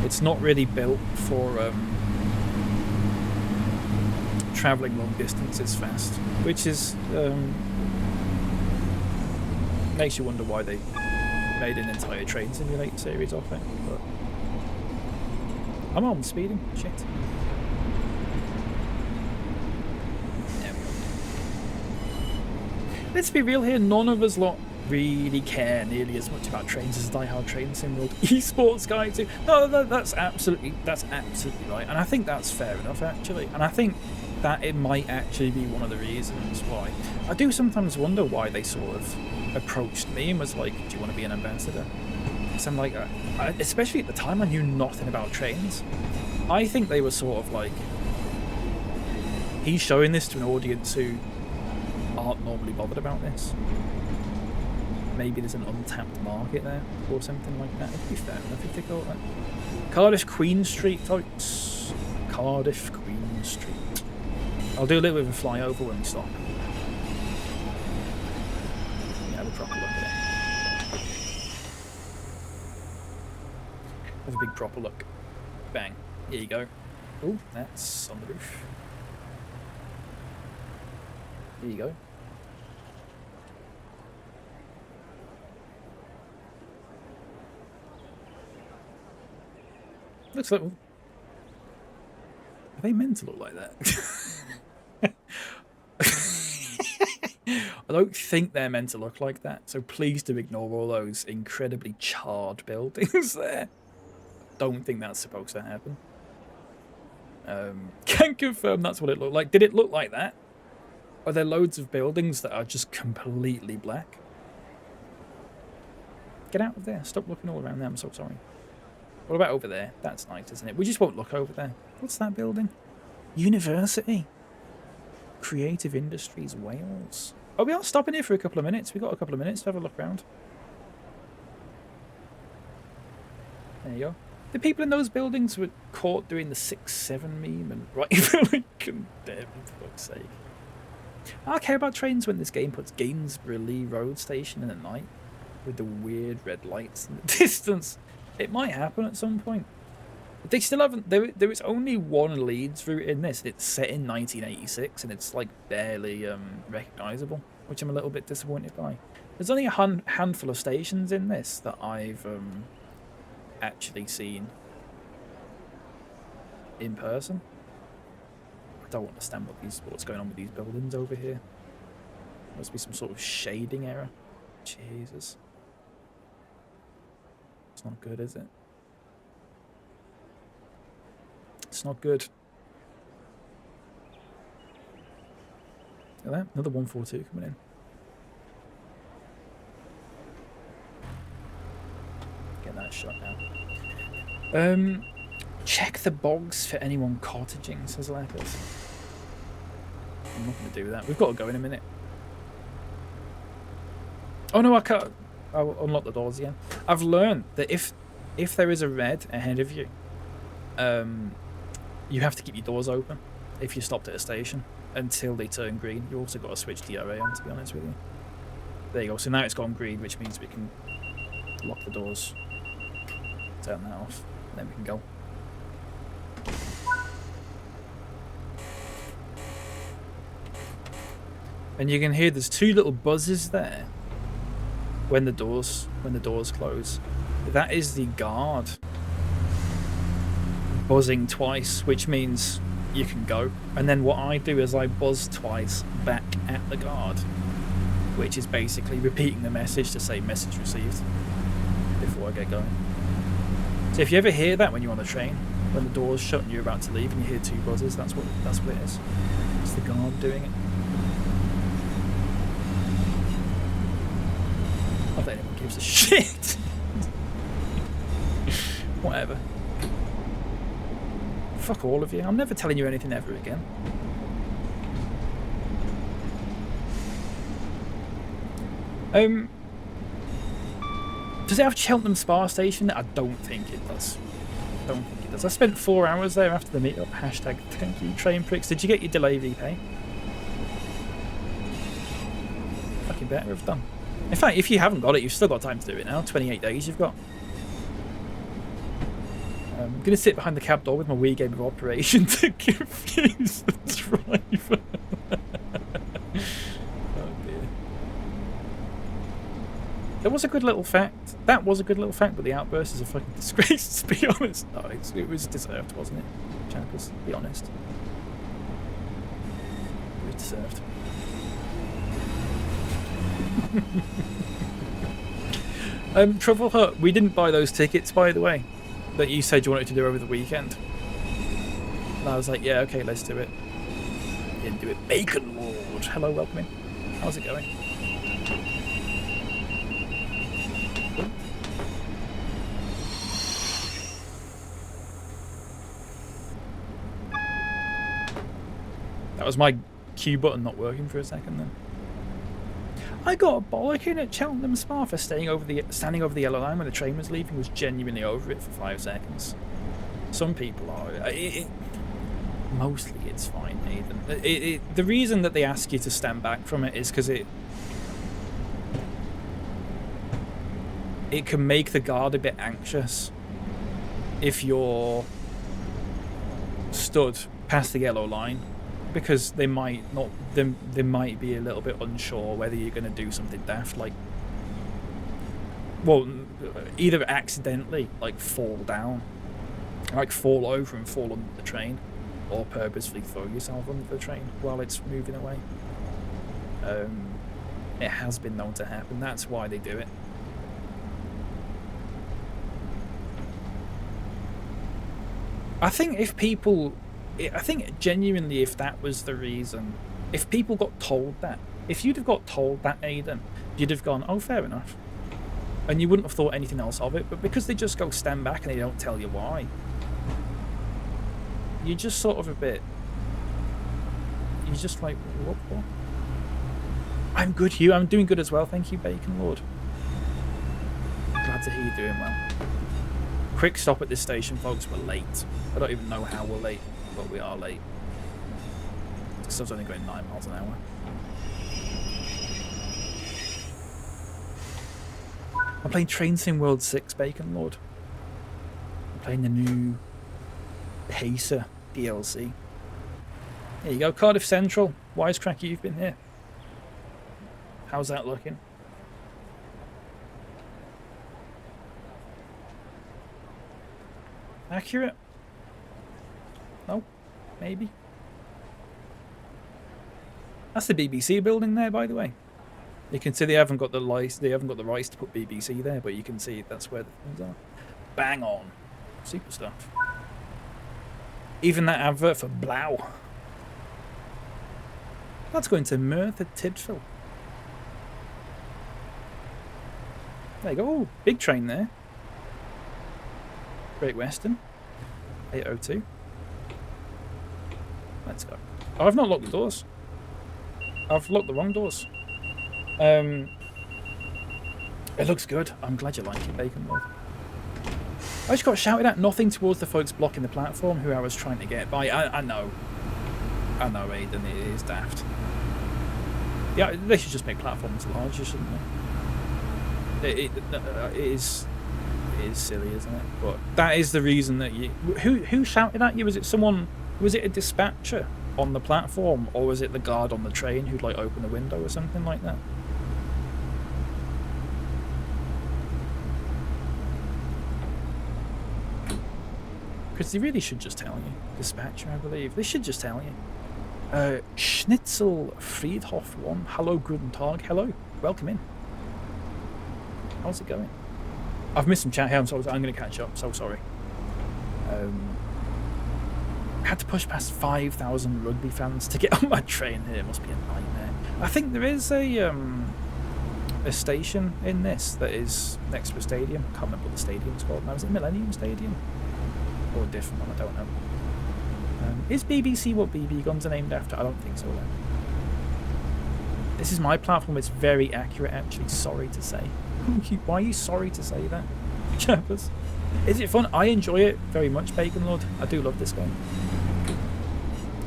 It's not really built for travelling long distances fast, which is makes you wonder why they made an entire train simulator series off it, but I'm on speeding. Shit. There we go. Let's be real here. None of us lot really care nearly as much about trains as Die Hard Train Sim World esports guys do. No, that's absolutely right, and I think that's fair enough actually. And I think that it might actually be one of the reasons why. I do sometimes wonder why they sort of approached me and was like, "Do you want to be an ambassador?" Because I'm like, especially at the time, I knew nothing about trains. I think they were sort of like, he's showing this to an audience who aren't normally bothered about this. Maybe there's an untapped market there or something like that. It'd be fair enough if they call it that. Cardiff Queen Street, folks. Cardiff Queen Street. I'll do a little bit of a flyover when we stop. Yeah, have a proper look at it. Have a big proper look. Bang. Here you go. Oh, that's on the roof. Here you go. Looks like... Are they meant to look like that? I don't think they're meant to look like that, so please do ignore all those incredibly charred buildings there. Don't think that's supposed to happen. Can confirm that's what it looked like. Did it look like that? Are there loads of buildings that are just completely black? Get out of there. Stop looking all around there. I'm so sorry. What about over there? That's nice, isn't it? We just won't look over there. What's that building? University. Creative Industries, Wales. Oh, we are stopping here for a couple of minutes. We've got a couple of minutes to have a look around. There you go. The people in those buildings were caught doing the 6-7 meme and right, condemned, for fuck's sake. I care about trains when this game puts Gainsborough Road Station in at night with the weird red lights in the distance. It might happen at some point. But they still haven't... There is only one Leeds route in this. It's set in 1986 and it's like barely recognisable, which I'm a little bit disappointed by. There's only a handful of stations in this that I've actually seen in person. I don't understand what's going on with these buildings over here. Must be some sort of shading error. Jesus. It's not good, is it? It's not good. Look at that. Another 142 coming in. Get that shot now. Check the bogs for anyone cottaging, says Leopard. I'm not going to do that. We've got to go in a minute. Oh no, I can't. I'll unlock the doors again. I've learned that if there is a red ahead of you, you have to keep your doors open if you stopped at a station until they turn green. You also got to switch DRA on, to be honest with you. There you go. So now it's gone green, which means we can lock the doors, turn that off, and then we can go. And you can hear there's two little buzzes there when the doors close. That is the guard buzzing twice, which means you can go. And then what I do is I buzz twice back at the guard, which is basically repeating the message to say message received before I get going. So if you ever hear that when you're on a train, when the door's shut and you're about to leave and you hear two buzzes, that's what it is. It's the guard doing it. Not that anyone gives a shit. Whatever. Fuck all of you. I'm never telling you anything ever again. Does it have Cheltenham Spa Station? I don't think it does. I spent 4 hours there after the meetup. Hashtag thank you, train pricks. Did you get your delay repay? Fucking better have done. In fact, if you haven't got it, you've still got time to do it now. 28 days you've got. I'm going to sit behind the cab door with my Wii game of Operation to confuse the driver. Oh, dear. There was a good little fact. That was a good little fact, but the outburst is a fucking disgrace, to be honest. No, it was deserved, wasn't it? Chappers, to be honest. It was deserved. Truffle Hut, we didn't buy those tickets, by the way, that you said you wanted to do over the weekend. And I was like, yeah, okay, let's do it. Didn't do it. Bacon Lord. Hello, welcome in. How's it going? That was my Q button not working for a second then. I got a bollocking at Cheltenham Spa for standing over the yellow line when the train was leaving. Was genuinely over it for 5 seconds. Some people are. Mostly it's fine, Nathan. The reason that they ask you to stand back from it is because it can make the guard a bit anxious if you're stood past the yellow line, because they might not. They might be a little bit unsure whether you're going to do something daft, like, well, either accidentally like fall down, like fall over and fall under the train, or purposefully throw yourself under the train while it's moving away. It has been known to happen. That's why they do it. I think genuinely, if that was the reason, if people got told that, if you'd have got told that, Aiden, you'd have gone, oh, fair enough. And you wouldn't have thought anything else of it. But because they just go stand back and they don't tell you why, you're just sort of a bit, you're just like, what? I'm good, Hugh. I'm doing good as well. Thank you, Bacon Lord. Glad to hear you're doing well. Quick stop at this station, folks. We're late. I don't even know how we're late, but we are late. Because I was only going 9 miles an hour. I'm playing Train Sim World 6, Bacon Lord. I'm playing the new Pacer DLC. There you go, Cardiff Central. Wisecracker, you've been here. How's that looking? Accurate? No? Maybe? That's the BBC building there, by the way. You can see they haven't got the rights to put BBC there, but you can see that's where the things are. Bang on. Super stuff. Even that advert for Blau. That's going to Merthyr Tydfil. There you go. Oh, big train there. Great Western. 802. Let's go. Oh, I've not locked the doors. I've locked the wrong doors. It looks good. I'm glad you like it, Bacon Lord. I just got shouted at. Nothing towards the folks blocking the platform who I was trying to get by. I know. I know, Aiden. It is daft. Yeah, they should just make platforms larger, shouldn't they? It is silly, isn't it? But that is the reason that you... Who shouted at you? Was it someone... Was it a dispatcher on the platform, or was it the guard on the train who'd like open the window or something like that? Because they really should just tell you. Dispatcher, I believe. They should just tell you. Schnitzel Friedhof 1. Hello, guten Tag. Hello. Welcome in. How's it going? I've missed some chat here, so I'm going to catch up. So sorry. Had to push past 5,000 rugby fans to get on my train here. It must be a nightmare. I think there is a station in this that is next to a stadium. Can't remember what the stadium's called now. Is it Millennium Stadium? Or a different one? I don't know. Is BBC what BB guns are named after? I don't think so. Though. This is my platform. It's very accurate, actually. Sorry to say. Why are you sorry to say that? Chappers. Is it fun? I enjoy it very much, Bacon Lord. I do love this game.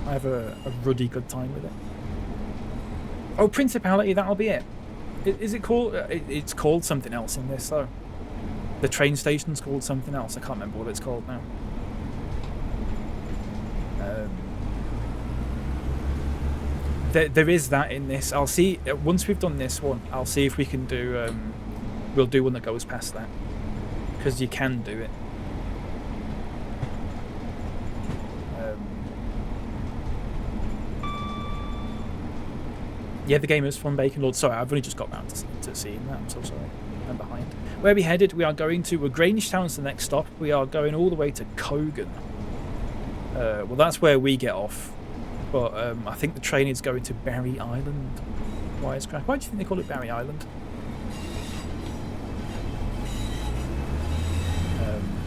I have a ruddy good time with it. Oh, Principality, that'll be it. Is it called... It's called something else in this, though. The train station's called something else. I can't remember what it's called now. There is that in this. I'll see... Once we've done this one, I'll see if we can do... we'll do one that goes past that. Because you can do it. Yeah, the game is fun, Bacon Lord. Sorry, I've only just got round to seeing that. I'm so sorry. I'm behind. Where are we headed? We are going to Grangetown's the next stop. We are going all the way to Kogan. Well, that's where we get off. But I think the train is going to Barry Island. Wisecrack. Why do you think they call it Barry Island?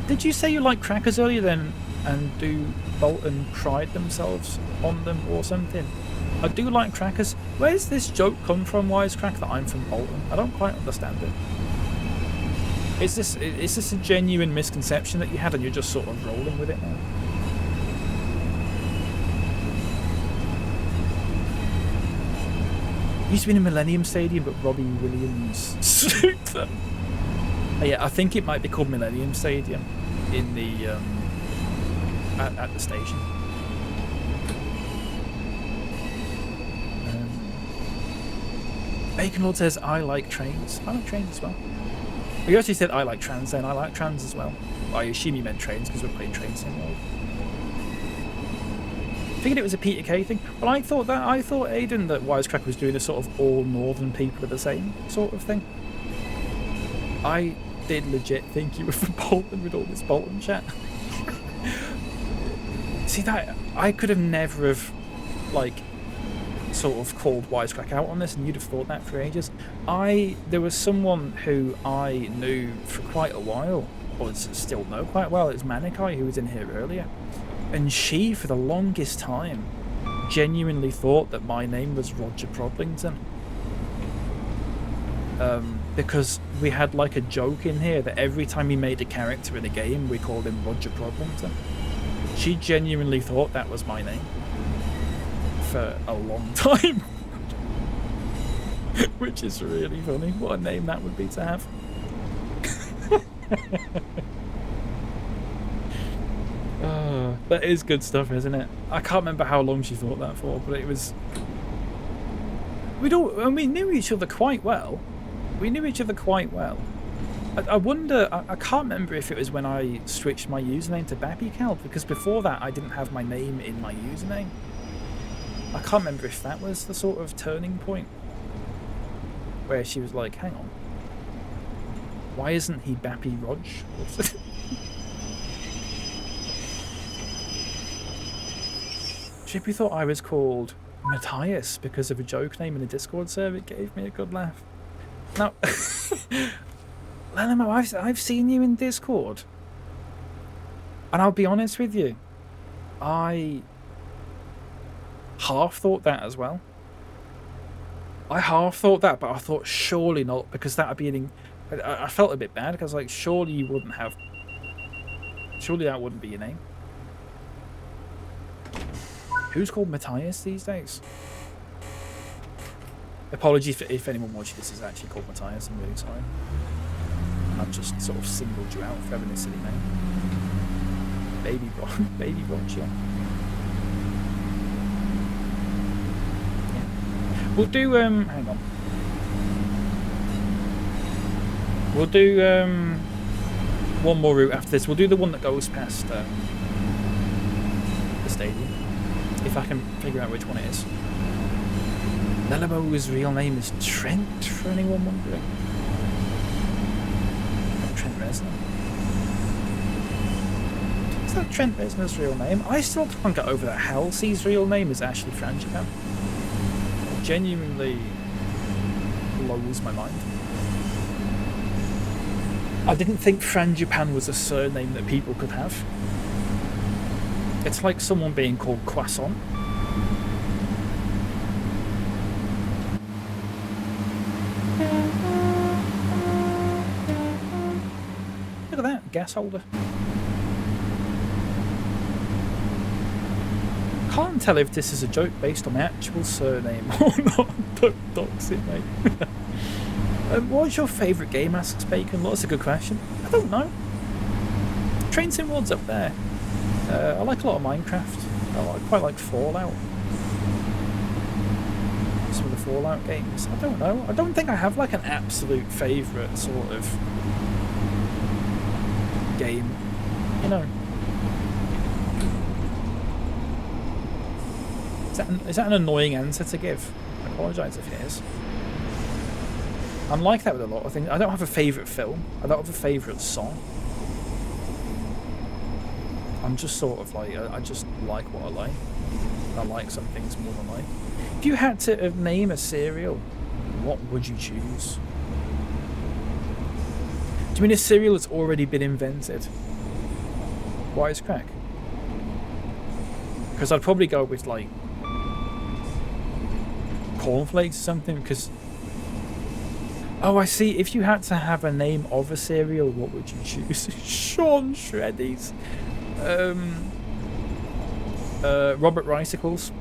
Did you say you like crackers earlier then, and do Bolton pride themselves on them or something? I do like crackers. Where's this joke come from, Wisecrack, that I'm from Bolton? I don't quite understand it. Is this a genuine misconception that you had and you're just sort of rolling with it now? Used to be in a Millennium Stadium, but Robbie Williams sued them. Yeah, I think it might be called Millennium Stadium in the at the station. Bacon Lord says, I like trains. I like trains as well. You actually said I like trans then. I like trans as well. I assume you meant trains because we're playing trains in world. Figured it was a Peter Kay thing. Well, I thought Aiden, that Wisecrack was doing a sort of all northern people are the same sort of thing. I did legit think you were from Bolton with all this Bolton chat. See, that I could have never have like sort of called Wisecrack out on this, and you'd have thought that for ages. There was someone who I knew for quite a while, or still know quite well. It was Manikai, who was in here earlier, and she, for the longest time, genuinely thought that my name was Roger Prodlington. Because we had like a joke in here that every time we made a character in a game, we called him Roger Prodlington. She genuinely thought that was my name for a long time. Which is really funny. What a name that would be to have. That is good stuff, isn't it? I can't remember how long she thought that for, but it was... we knew each other quite well. I wonder, I can't remember if it was when I switched my username to BapyCal, because before that I didn't have my name in my username. I can't remember if that was the sort of turning point where she was like, hang on, why isn't he Bappy Rog? Chippy thought I was called Matthias because of a joke name in a Discord server. It gave me a good laugh. Now, Lenamo, I've seen you in Discord, and I'll be honest with you, I half thought that as well. I half thought that, but I thought surely not, because that would be I felt a bit bad, because like surely you wouldn't have. Surely that wouldn't be your name. Who's called Matthias these days? Apologies if anyone watching this is actually called Matthias. I'm really sorry. I've just sort of singled you out for having a silly name. Baby Roger. Yeah. We'll do, hang on. We'll do, one more route after this. We'll do the one that goes past, the stadium. If I can figure out which one it is. Lelabo's real name is Trent, for anyone wondering. Trent Reznor. Is that Trent Reznor's real name? I still can't get over that Halsey's real name is actually Frangipan. It genuinely blows my mind. I didn't think Frangipan was a surname that people could have. It's like someone being called Croissant. Look at that, gas holder. Can't tell if this is a joke based on my actual surname or not. Don't dox it, mate. What's your favourite game, asks Bacon? That's a good question. I don't know. Train Sim World's up there. I like a lot of Minecraft. I quite like Fallout. Some of the Fallout games. I don't know. I don't think I have like an absolute favourite sort of game. You know. Is that an annoying answer to give? I apologise if it is. I'm like that with a lot of things. I don't have a favourite film. I don't have a favourite song. I'm just sort of like, I just like what I like. I like some things more than I like. If you had to name a cereal, what would you choose? Do you mean a cereal that's already been invented? Wisecrack. Because I'd probably go with like cornflakes or something, because oh, I see. If you had to have a name of a cereal, what would you choose? Sean Shreddies. Robert Ricicles.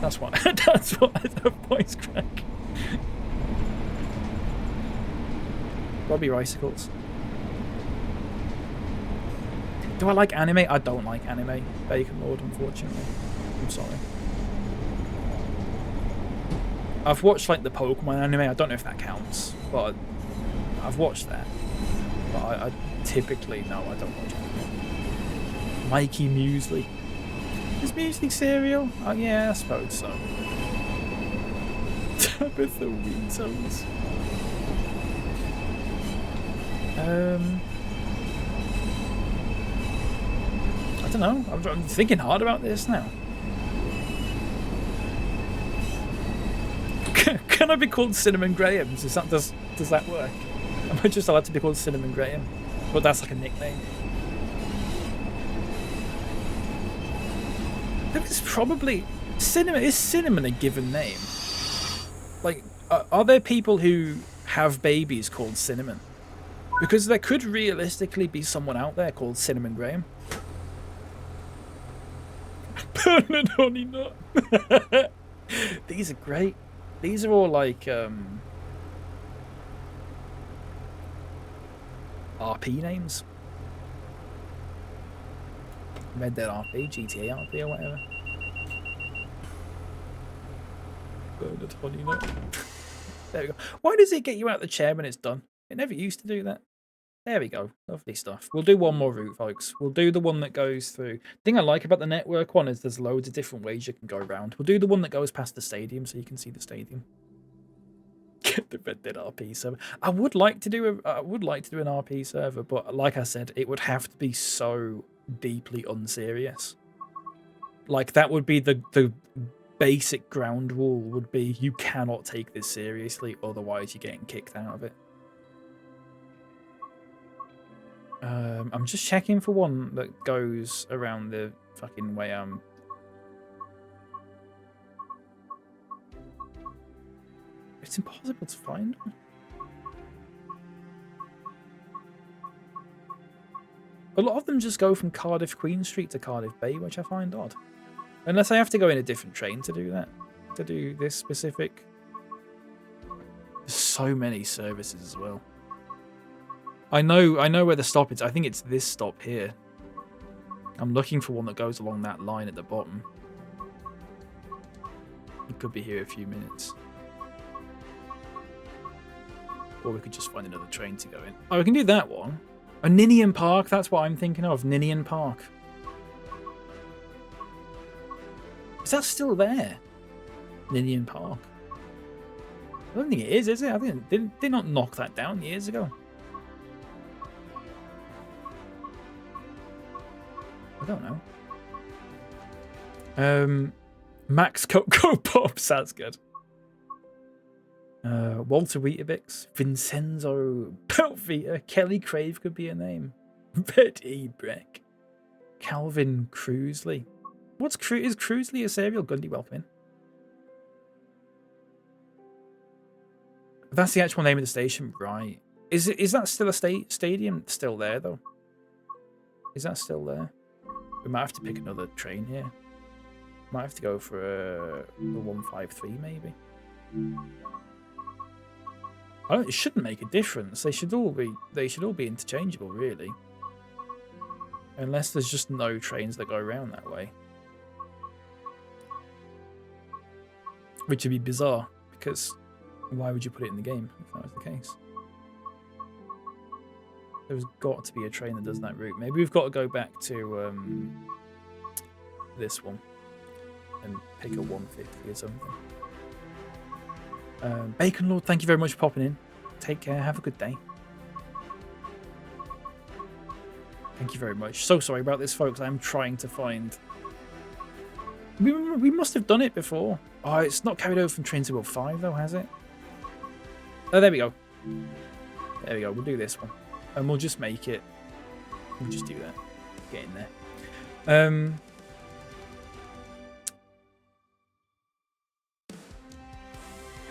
That's what that's what I have voice crack. Robbie Ricicles. Do I like anime? I don't like anime. Bacon Lord, unfortunately. I'm sorry. I've watched like the Pokemon anime. I don't know if that counts, but I've watched that. But I typically no, I don't watch anime. Mikey Muesli. Is Muesli cereal? Oh yeah, I suppose so. Tabitha Wintoes. I don't know. I'm thinking hard about this now. Can I be called Cinnamon Grahams? Does that work? Am I just allowed to be called Cinnamon Graham? But that's like a nickname. It's probably cinnamon. Is cinnamon a given name? Like, are there people who have babies called Cinnamon? Because there could realistically be someone out there called Cinnamon Graham. Permanent honey nut. These are great. These are all like RP names. Red Dead RP, GTA RP, or whatever. Bernard honey nut. There we go. Why does it get you out of the chair when it's done? It never used to do that. There we go. Lovely stuff. We'll do one more route, folks. We'll do the one that goes through. The thing I like about the network one is there's loads of different ways you can go around. We'll do the one that goes past the stadium so you can see the stadium. Get the Red Dead RP server. I would like to do an RP server, but like I said, it would have to be so deeply unserious. Like that would be the basic ground rule would be you cannot take this seriously, otherwise you're getting kicked out of it. I'm just checking for one that goes around the fucking way I'm... It's impossible to find one. A lot of them just go from Cardiff Queen Street to Cardiff Bay, which I find odd. Unless I have to go in a different train to do that. To do this specific... There's so many services as well. I know where the stop is. I think it's this stop here. I'm looking for one that goes along that line at the bottom. It could be here a few minutes. Or we could just find another train to go in. Oh, we can do that one. Oh, Ninian Park, that's what I'm thinking of. Ninian Park. Is that still there? Ninian Park. I don't think it is it? I think did they not knock that down years ago? I don't know. Max Cocoa Pops, that's good. Walter Weetabix, Vincenzo Pelvita, Kelly Crave could be a name. Betty Breck, Calvin Cruisley. Is Cruisley a cereal? Gundy, welcome in. That's the actual name of the station, right? Is that still a stadium still there though? Is that still there? We might have to pick another train here. Might have to go for a 153 maybe. It shouldn't make a difference. They should all be interchangeable, really. Unless there's just no trains that go around that way. Which would be bizarre, because why would you put it in the game if that was the case? There's got to be a train that does that route. Maybe we've got to go back to this one and pick a 150 or something. Bacon Lord, thank you very much for popping in. Take care. Have a good day. Thank you very much. So sorry about this, folks. I'm trying to find... We must have done it before. Oh, it's not carried over from Train to World 5, though, has it? Oh, there we go. There we go. We'll do this one. And we'll just make it... We'll just do that. Get in there.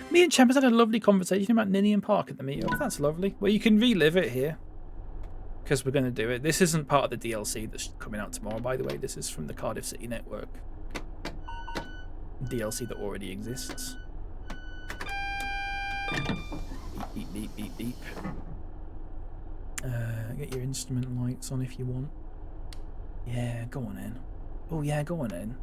Me and Champ has had a lovely conversation about Ninian Park at the meetup. That's lovely. Well, you can relive it here. Because we're going to do it. This isn't part of the DLC that's coming out tomorrow, by the way. This is from the Cardiff City Network. DLC that already exists. Beep, beep, beep, beep, beep. Get your instrument lights on if you want. Yeah, go on in. Oh, yeah, go on in.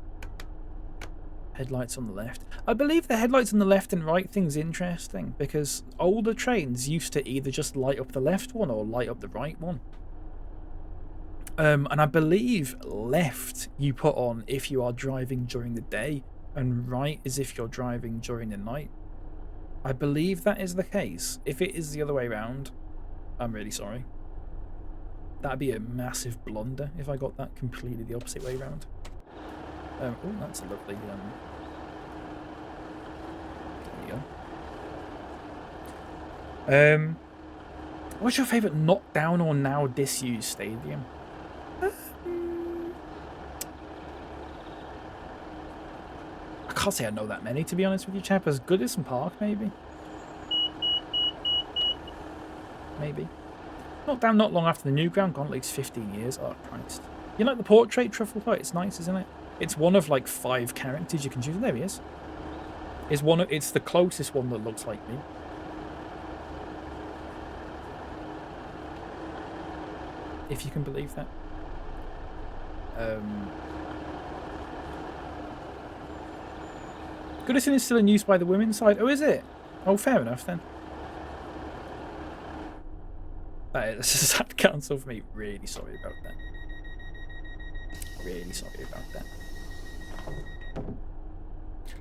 Headlights on the left. I believe the headlights on the left and right thing's interesting because older trains used to either just light up the left one or light up the right one. And I believe left you put on if you are driving during the day and right is if you're driving during the night. I believe that is the case. If it is the other way around, I'm really sorry. That'd be a massive blunder if I got that completely the opposite way around. Oh, that's a lovely... There we go. What's your favourite knockdown or now disused stadium? I can't say I know that many, to be honest with you, chap. As Goodison Park, maybe? Maybe. Knockdown not long after the new ground, gone at least 15 years. Oh, Christ. You like the portrait truffle hut? It's nice, isn't it? It's one of like 5 characters you can choose. There he is. It's the closest one that looks like me. If you can believe that. Goodison is still in use by the women's side. Oh, is it? Oh, fair enough then. That is that cancel for me. Really sorry about that. Really sorry about that.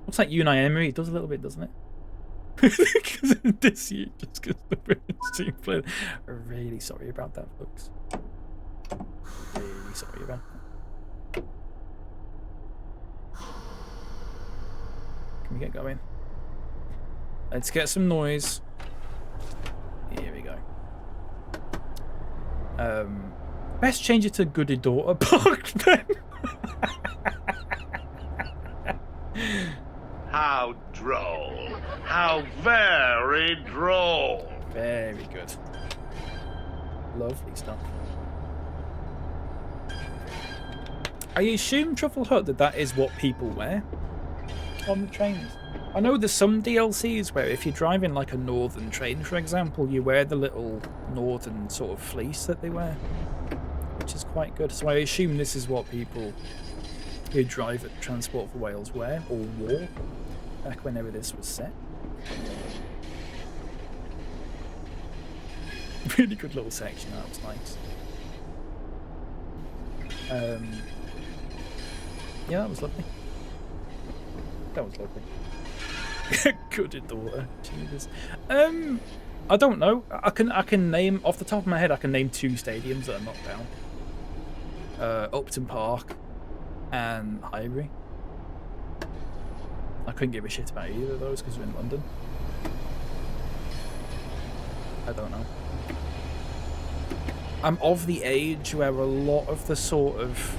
Looks like Unai Emery. It does a little bit, doesn't it? Because this year, just because the women's team played. Really sorry about that, folks. Really sorry about that. Can we get going? Let's get some noise. Here we go. Best change it to Goody Daughter Park then. How droll. How very droll. Very good. Lovely stuff. I assume Truffle Hut that is what people wear on the trains. I know there's some DLCs where if you're driving like a northern train, for example, you wear the little northern sort of fleece that they wear, which is quite good. So I assume this is what people who drive at Transport for Wales wear, or wore, back whenever this was set. Really good little section, that was nice. Yeah, that was lovely. That was lovely. Good daughter, Jesus. I don't know. I can name off the top of my head. I can name 2 stadiums that are knocked down. Upton Park and Highbury. I couldn't give a shit about either of those because we're in London. I don't know. I'm of the age where a lot of the sort of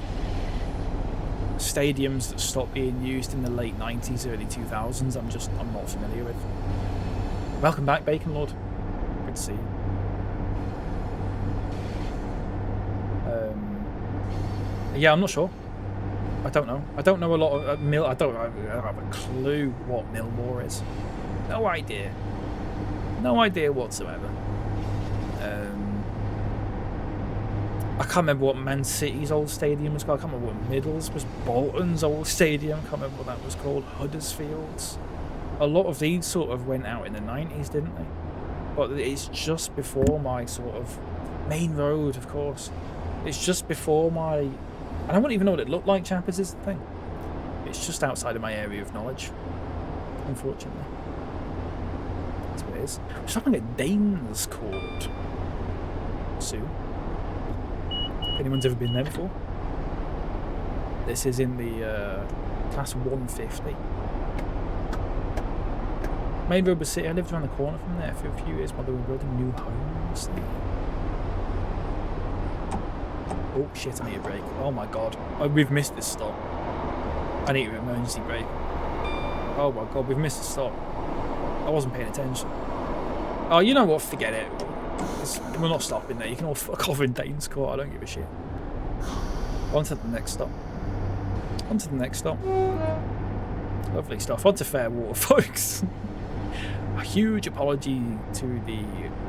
stadiums that stopped being used in the late 90s, early 2000s, I'm not familiar with. Welcome back, Bacon Lord. Good to see you. Yeah, I'm not sure. I don't know. I don't know a lot of Mill. I don't have a clue what Millmore is. No idea. No idea whatsoever. I can't remember what Man City's old stadium was called. I can't remember what Middles was. Bolton's old stadium. I can't remember what that was called. Huddersfield's. a lot of these sort of went out in the 90s, didn't they? But it's just before my sort of main road, of course. It's just before my... And I wouldn't even know what it looked like, chappers, is the thing. It's just outside of my area of knowledge, unfortunately. That's what it is. We're stopping at Danes Court soon. If anyone's ever been there before. This is in the class 150. Main Road City. I lived around the corner from there for a few years while they were building new homes there. Oh shit, I need a break. Oh my god. Oh, we've missed this stop. I need an emergency break. Oh my god, we've missed a stop. I wasn't paying attention. Oh, you know what? Forget it. We're not stopping there. You can all fuck off in Danes Court. I don't give a shit. On to the next stop. On to the next stop. Lovely stuff. On to Fairwater, folks. A huge apology to the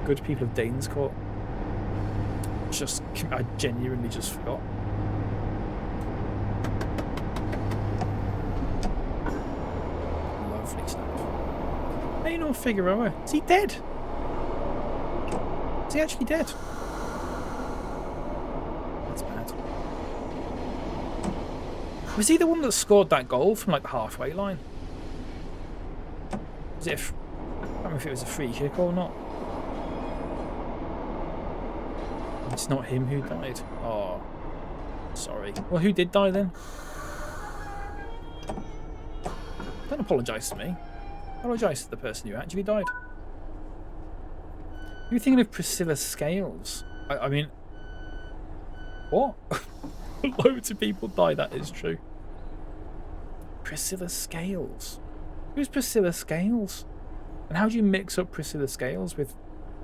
good people of Danes Court. I genuinely just forgot. Lovely stuff. Maynor Figueroa. Is he dead? Is he actually dead? That's bad. Was he the one that scored that goal from like the halfway line? Was it? I don't know if it was a free kick or not. It's not him who died. Oh, sorry. Well, who did die then? Don't apologise to me. Apologise to the person who actually died. You're thinking of Priscilla Scales. I mean, what? Loads of people die, that is true. Priscilla Scales. Who's Priscilla Scales? And how do you mix up Priscilla Scales with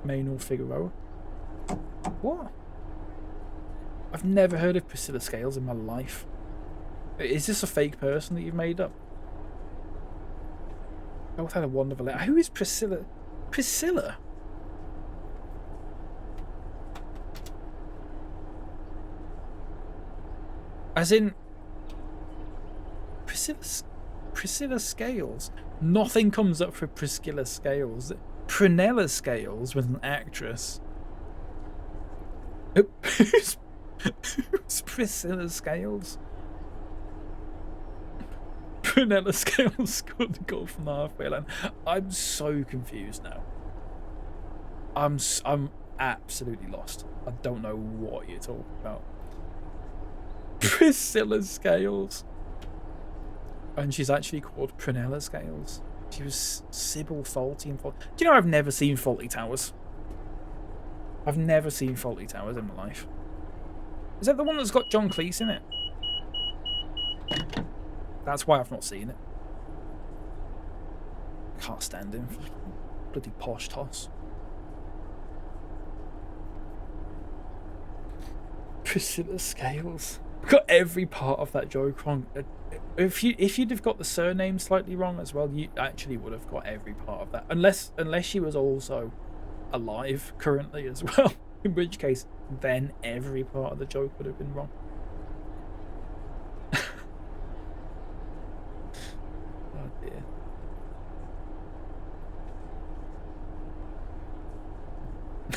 Maynor Figueroa? What? I've never heard of Priscilla Scales in my life. Is this a fake person that you've made up? Both had a wonderful letter. Who is Priscilla? Priscilla? As in Priscilla Scales. Nothing comes up for Priscilla Scales. Prunella Scales was an actress. Who's Priscilla Scales? Prunella Scales scored the goal from the halfway line. I'm so confused now. I'm absolutely lost. I don't know what you're talking about. Priscilla Scales. And she's actually called Prunella Scales. She was Sybil Faulty in Faulty. Do you know I've never seen Faulty Towers? I've never seen Faulty Towers in my life. Is that the one that's got John Cleese in it? That's why I've not seen it. Can't stand him. Bloody posh toss. Priscilla Scales. Got every part of that joke wrong. If you'd have got the surname slightly wrong as well, you actually would have got every part of that. Unless she was also alive currently as well. In which case, then every part of the joke would have been wrong. Oh dear.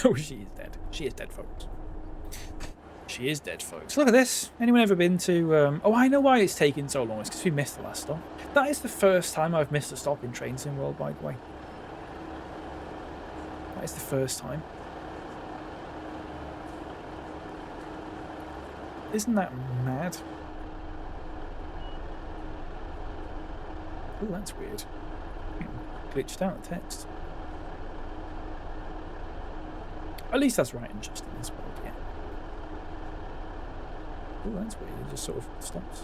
No, she is dead. She is dead, folks. She is dead, folks. Look at this. Anyone ever been to... Oh, I know why it's taking so long. It's because we missed the last stop. That is the first time I've missed a stop in Train Sim World, by the way. That is the first time. Isn't that mad? Oh, that's weird. Glitched out the text. At least that's right and just in this world, yeah. Oh, that's weird. It just sort of stops.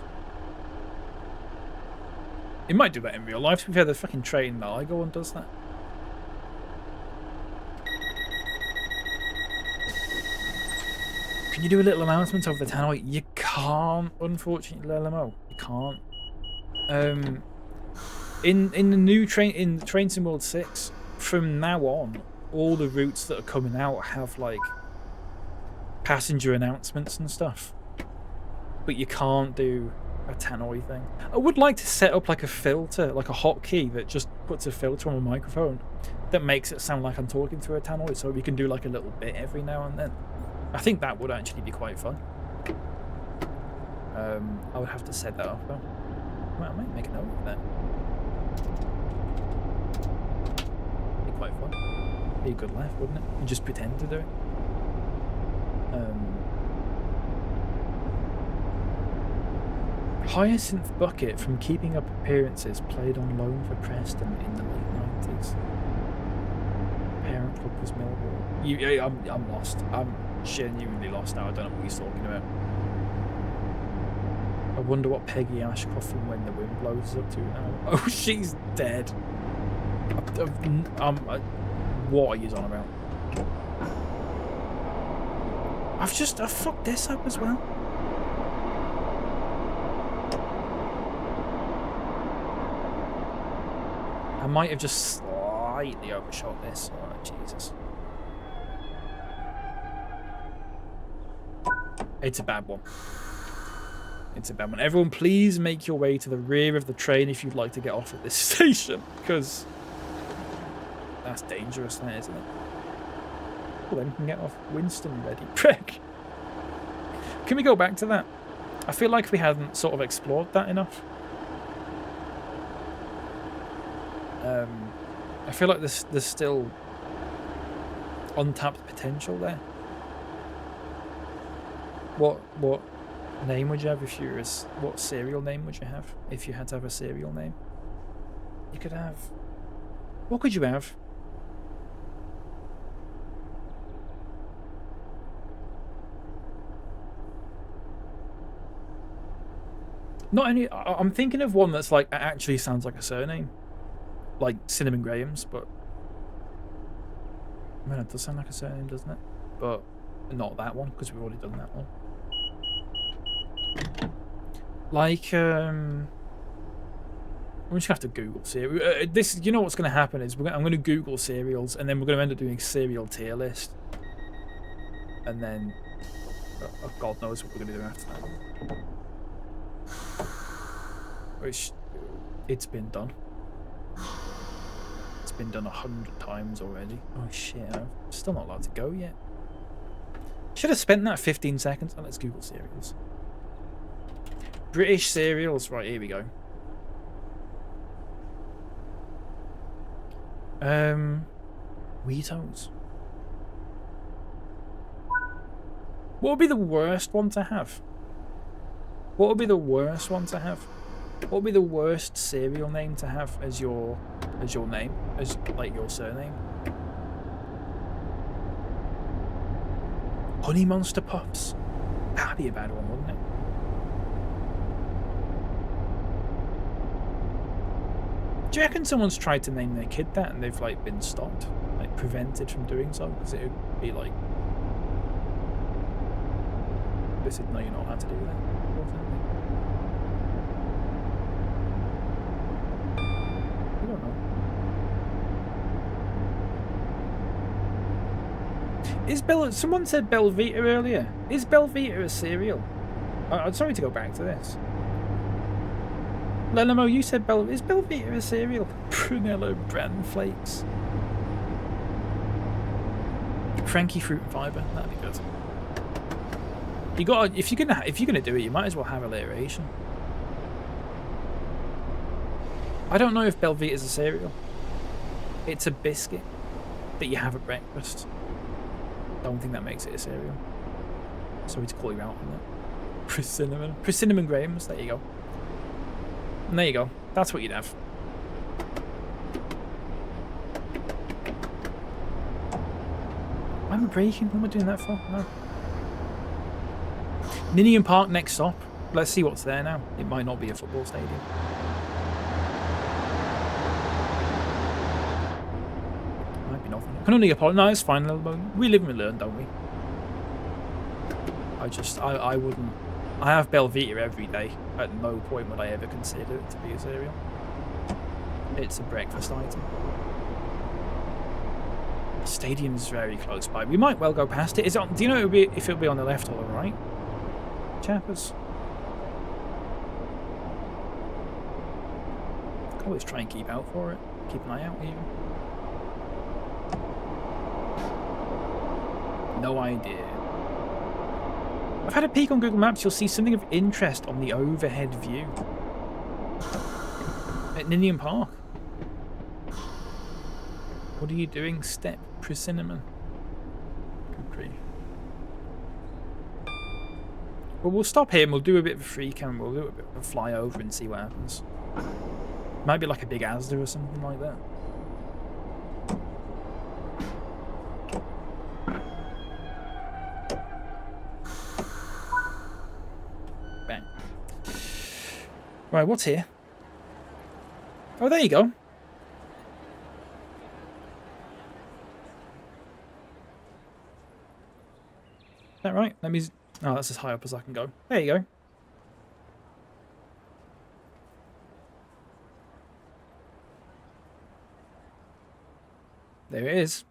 It might do that in real life. To be fair, the fucking train that I go on does that. Can you do a little announcement over the tannoy? You can't, unfortunately, LMO. You can't. In the new Train Sim World 6, from now on, all the routes that are coming out have like passenger announcements and stuff. But you can't do a tannoy thing. I would like to set up like a filter, like a hotkey that just puts a filter on my microphone that makes it sound like I'm talking through a tannoy, so we can do like a little bit every now and then. I think that would actually be quite fun. I would have to set that up though. Well, I might make a note of that. Be quite fun. Be a good laugh, wouldn't it? And just pretend to do it. Hyacinth Bucket from Keeping Up Appearances played on loan for Preston in the late 90s. Parent club was Millwall. I'm lost. I'm genuinely lost now. I don't know what he's talking about. I wonder what Peggy Ashcroft from When the Wind Blows is up to now. Oh, she's dead. What are you on about? I fucked this up as well. I might have just slightly overshot this. Oh, Jesus. It's a bad one. It's a bad one. Everyone, please make your way to the rear of the train if you'd like to get off at this station, because that's dangerous, that, isn't it? Well, then we can get off Winston Ready. Prick. Can we go back to that? I feel like we hadn't sort of explored that enough. I feel like there's still untapped potential there. What name would you have if you were what serial name would you have if you had to have a serial name? You could have... What could you have? Not any... I'm thinking of one that's like actually sounds like a surname. Like Cinnamon Grahams, but... I mean, it does sound like a surname, doesn't it? But not that one, because we've already done that one. Like, I'm just gonna have to Google cereal. You know what's gonna happen is I'm gonna Google cereals, and then we're gonna end up doing a cereal tier list, and then God knows what we're gonna do after that. Which it's been done. It's been done 100 times already. Oh shit! I'm still not allowed to go yet. Should have spent that 15 seconds. Oh, let's Google cereals. British cereals. Right, here we go. Wheatos. What would be the worst one to have? What would be the worst one to have? What would be the worst cereal name to have as your name? As like your surname? Honey Monster Puffs. That'd be a bad one, wouldn't it? Do you reckon someone's tried to name their kid that and they've like been stopped, like prevented from doing so? Because it would be like, they said no, you're not allowed to do that. I don't know. Someone said Belvita earlier. Is Belvita a cereal? I'm sorry to go back to this. Lenamo, you said is Belvita a cereal? Prunello bran flakes. Cranky fruit and fibre. That'd be good. You got if you're gonna do it, you might as well have alliteration. I don't know if Belvita is a cereal. It's a biscuit that you have at breakfast. Don't think that makes it a cereal. Sorry to call you out on that. Cinnamon Grahams. There you go. And there you go. That's what you'd have. Why am I braking? What am I doing that for? No. Ninian Park next stop. Let's see what's there now. It might not be a football stadium. Might be nothing. I can only apologize. No, it's fine. We live and we learn, don't we? I wouldn't. I have Belvita every day. At no point would I ever consider it to be a cereal. It's a breakfast item. The stadium's very close by. We might well go past it. Is it on, do you know if it'll be on the left or the right? Chappers. Always try and keep out for it. Keep an eye out even. No idea. I've had a peek on Google Maps. You'll see something of interest on the overhead view. At Ninian Park. What are you doing, Step Cinnamon? Good grief. Well, we'll stop here and we'll do a bit of a free cam. We'll do a bit of a fly over and see what happens. Might be like a big Asda or something like that. Bang. Right, what's here? Oh, there you go. Is that right? Let me... Oh, that's as high up as I can go. There you go. There it is.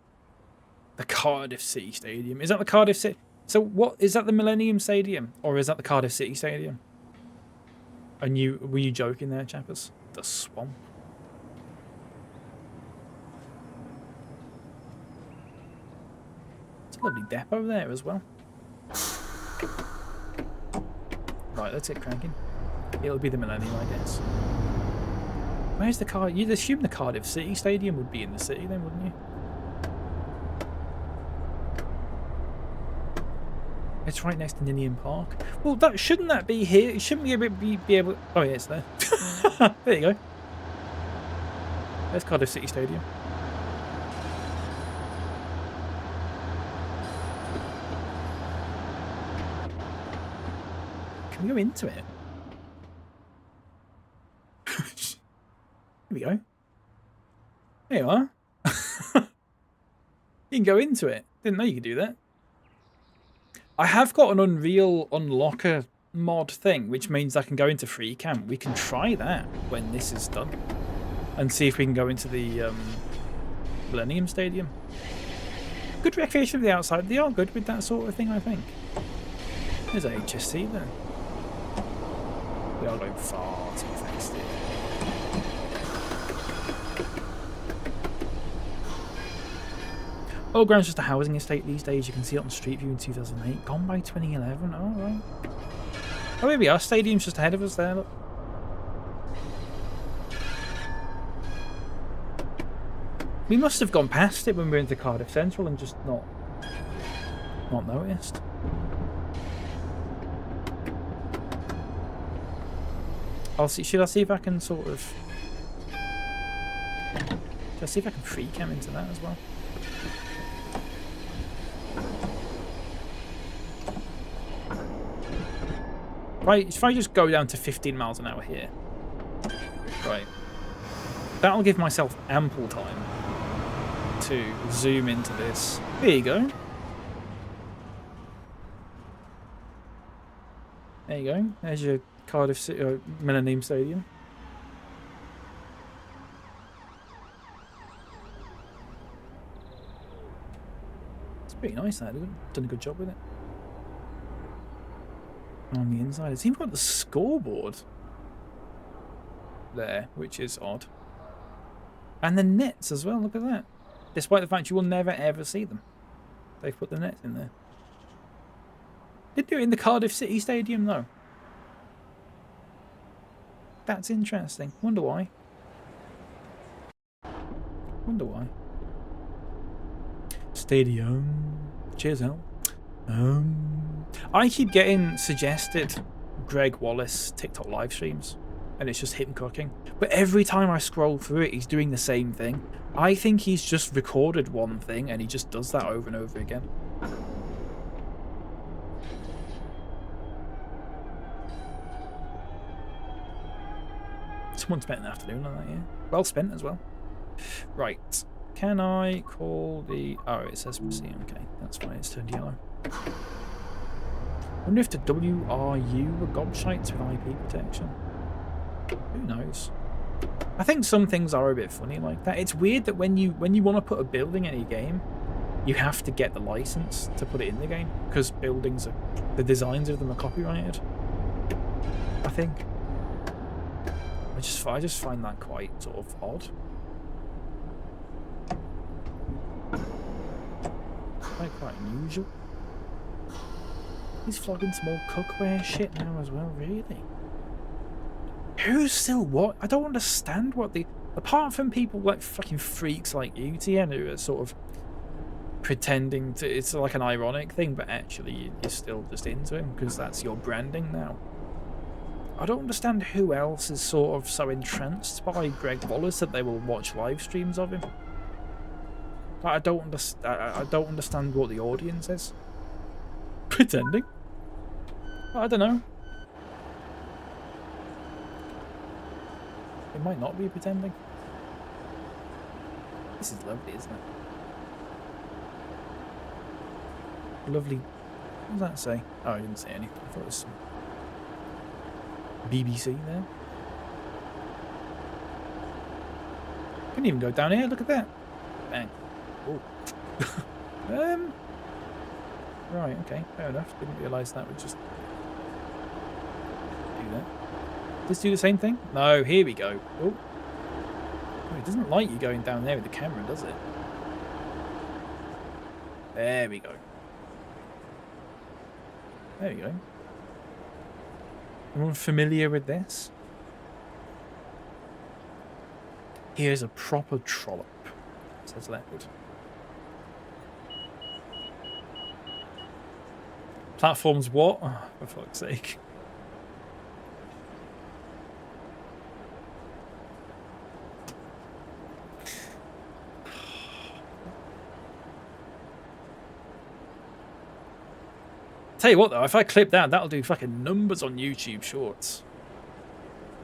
The Cardiff City Stadium. Is that the Cardiff City? So what, is that the Millennium Stadium? Or is that the Cardiff City Stadium? And were you joking there, chappers? The swamp. It's a lovely depot there as well. Right, let's get cranking. It'll be the Millennium, I guess. Where's the car? You'd assume the Cardiff City Stadium would be in the city then, wouldn't you? It's right next to Ninian Park. Well, shouldn't that be here? Shouldn't we be able... Oh, yeah, it's there. There you go. There's Cardiff City Stadium. Can we go into it? Here we go. There you are. You can go into it. Didn't know you could do that. I have got an Unreal Unlocker mod thing, which means I can go into free cam. We can try that when this is done. And see if we can go into the Millennium Stadium. Good recreation of the outside. They are good with that sort of thing, I think. There's a HSC there. We are going far too fast here. Old Ground's just a housing estate these days. You can see it on Street View in 2008. Gone by 2011. Oh, right. Oh, here we are. Stadium's just ahead of us there. Look. We must have gone past it when we were into Cardiff Central and just not noticed. I'll see. Should I see if I can sort of... Should I see if I can free cam into that as well? If I just go down to 15 miles an hour here, right, that'll give myself ample time to zoom into this. There you go. There you go. There's your Cardiff City, Millennium Stadium. It's pretty nice there. They've done a good job with it. On the inside, it's even got the scoreboard there, which is odd. And the nets as well, look at that. Despite the fact you will never ever see them. They've put the nets in there. Didn't do it in the Cardiff City Stadium though. That's interesting. Wonder why. Wonder why. Stadium. Cheers out. I keep getting suggested Greg Wallace TikTok live streams, and it's just him cooking. But every time I scroll through it, he's doing the same thing. I think he's just recorded one thing, and he just does that over and over again. Someone spent an afternoon on that, yeah. Well spent as well. Right. Can I call the... Oh, it says proceed. Okay, that's fine. It's turned yellow. I wonder if the WRU were gobshites with IP protection. Who knows? I think some things are a bit funny like that. It's weird that when you want to put a building in a game, you have to get the license to put it in the game, because buildings are... the designs of them are copyrighted. I think. I just find that quite sort of odd. Quite unusual. He's flogging some old cookware shit now as well, really. Who's still what? I don't understand what the... Apart from people like fucking freaks like you, TN, who are sort of pretending to... It's like an ironic thing, but actually you're still just into him because that's your branding now. I don't understand who else is sort of so entranced by Greg Wallace that they will watch live streams of him. I don't understand what the audience is. Pretending? I don't know. It might not be pretending. This is lovely, isn't it? Lovely. What does that say? Oh, I didn't say anything. I thought it was some BBC there. Couldn't even go down here. Look at that. Bang. Oh. Right, okay, fair enough. Didn't realise that would just do that. Does this do the same thing? No, here we go. Oh. Oh, it doesn't like you going down there with the camera, does it? There we go. There we go. Anyone familiar with this? Here's a proper trollop, says Leopard. Platforms what? Oh, for fuck's sake. Tell you what though, if I clip that, that'll do fucking numbers on YouTube Shorts.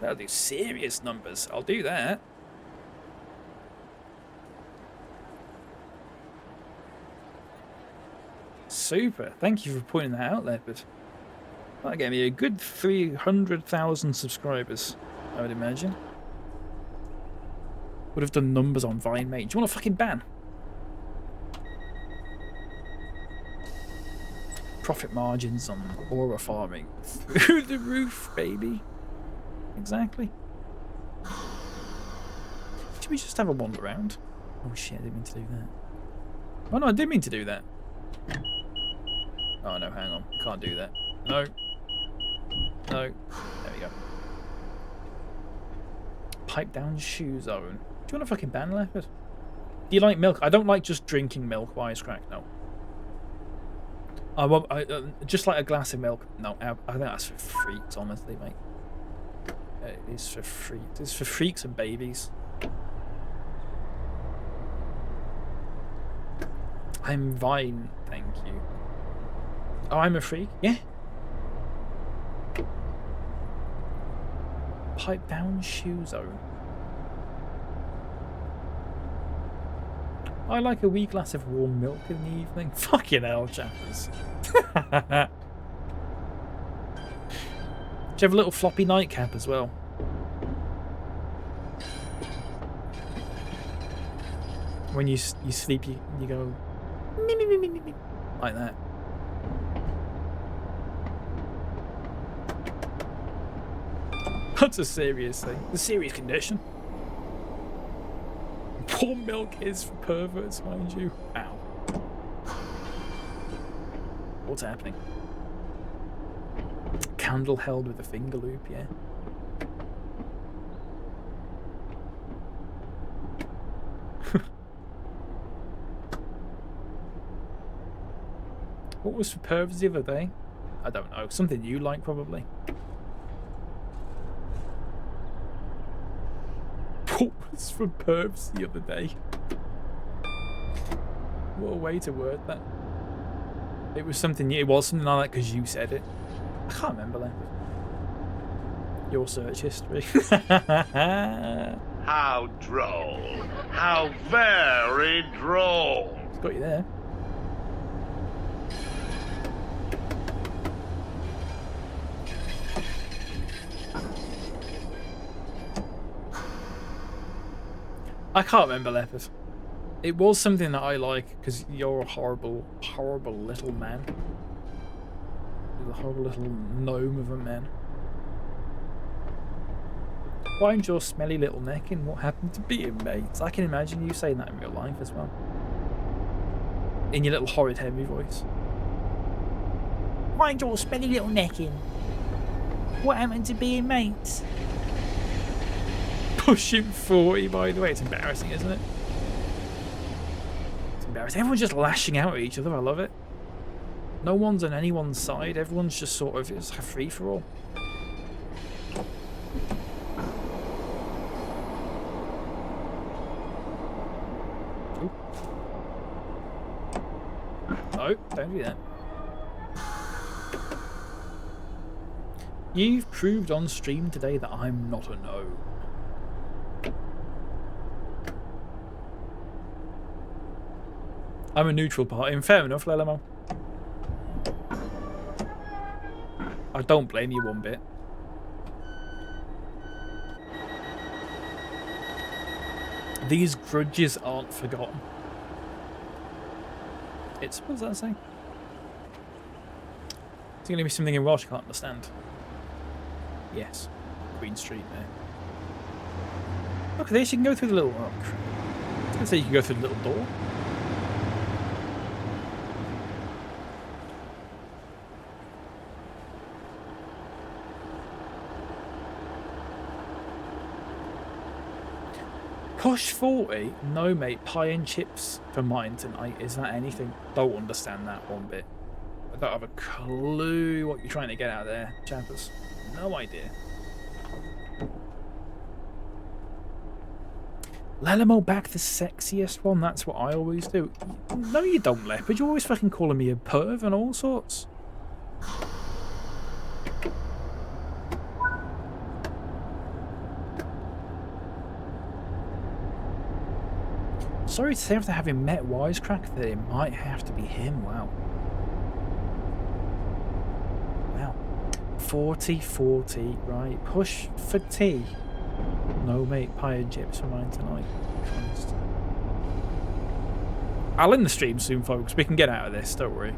That'll do serious numbers. I'll do that. Super. Thank you for pointing that out, Leopard. That'll get me a good 300,000 subscribers, I would imagine. Would have done numbers on Vine, mate. Do you want a fucking ban? Profit margins on aura farming through the roof, baby. Exactly. Should we just have a wander around? Oh shit, I didn't mean to do that. Oh no, I did mean to do that. Oh no, hang on. Can't do that. No. No. There we go. Pipe down shoe zone. Do you want a fucking ban, Leopard? Do you like milk? I don't like just drinking milk, Wisecrack, no. I want just like a glass of milk. No, I think that's for freaks, honestly, mate. It is for freaks. It's for freaks and babies. I'm Vine, thank you. Oh, I'm a freak? Yeah. Pipe down shoe zone. I like a wee glass of warm milk in the evening. Fucking hell, chappers. Do you have a little floppy nightcap as well? When you sleep, you go me, me, me, me, me, me, like that. That's a serious thing. It's a serious condition. Warm milk is for perverts, mind you. Ow. What's happening? Candle held with a finger loop, yeah. What was for pervs the other day? I don't know. Something you like, probably. What was for pervs the other day? What a way to word that. It was something. It was something like that because you said it. I can't remember that. Your search history. How droll. How very droll. It's got you there. I can't remember, Leopard. It was something that I like because you're a horrible, horrible little man. You're a horrible little gnome of a man. Find your smelly little neck in what happened to being mates. I can imagine you saying that in real life as well. In your little horrid heavy voice. Find your smelly little neck in. What happened to being mates? Pushing 40, by the way. It's embarrassing, isn't it? It's embarrassing. Everyone's just lashing out at each other. I love it. No one's on anyone's side. Everyone's just sort of, it's a free-for-all. No, don't do that. You've proved on stream today that I'm not a no. I'm a neutral party. Fair enough, Lelamo. I don't blame you one bit. These grudges aren't forgotten. It's, what does that say? It's going to be something in Welsh I can't understand. Yes. Queen Street there. Look at this, you can go through the little... Oh, crap. I was going to say you can go through the little door. Push 40? No, mate. Pie and chips for mine tonight. Is that anything? Don't understand that one bit. I don't have a clue what you're trying to get out there, chappers. No idea. Lelamo back the sexiest one. That's what I always do. No, you don't, Leopard. You're always fucking calling me a perv and all sorts. Sorry to say after having met Wisecrack that it might have to be him. Wow. Wow. 40-40, right. Push for tea. No, mate. Pie and chips for mine tonight. Christ. I'll end the stream soon, folks. We can get out of this. Don't worry.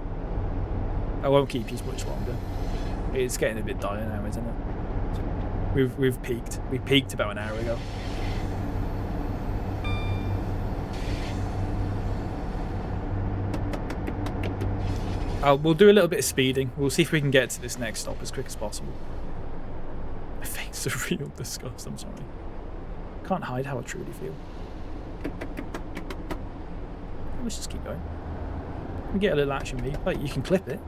I won't keep you much longer. It's getting a bit dire now, isn't it? We've peaked. We peaked about an hour ago. We'll do a little bit of speeding. We'll see if we can get to this next stop as quick as possible. My face is a real disgust, I'm sorry. Can't hide how I truly feel. Let's just keep going. We get a little action replay. You can clip it.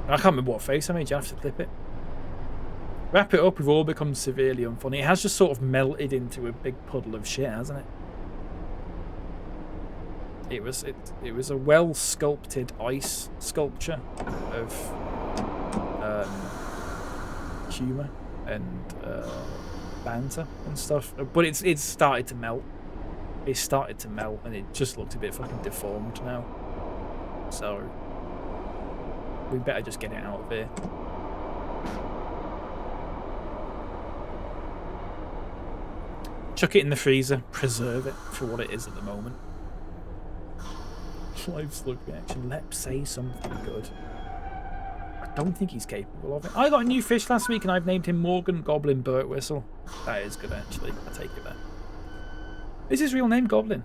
I can't remember what face I made. You have to clip it. Wrap it up. We've all become severely unfunny. It has just sort of melted into a big puddle of shit, hasn't it? It was a well sculpted ice sculpture of humour and banter and stuff, but it's started to melt. It started to melt, and it just looked a bit fucking deformed now. So we better just get it out of here. Chuck it in the freezer, preserve it for what it is at the moment. Live slug reaction. Let's say something good. I don't think he's capable of it. I got a new fish last week and I've named him Morgan Goblin Birtwhistle. That is good, actually. I take it back. Is his real name Goblin?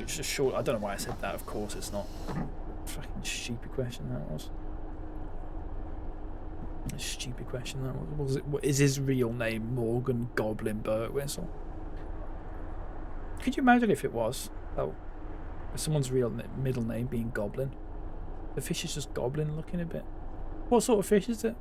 It's just short. I don't know why I said that. Of course it's not. Fucking stupid question that was. A stupid question that was. What is his real name? Morgan Goblin Birtwhistle. Could you imagine if it was? Oh. Someone's real middle name being Goblin. The fish is just Goblin looking a bit. What sort of fish is it?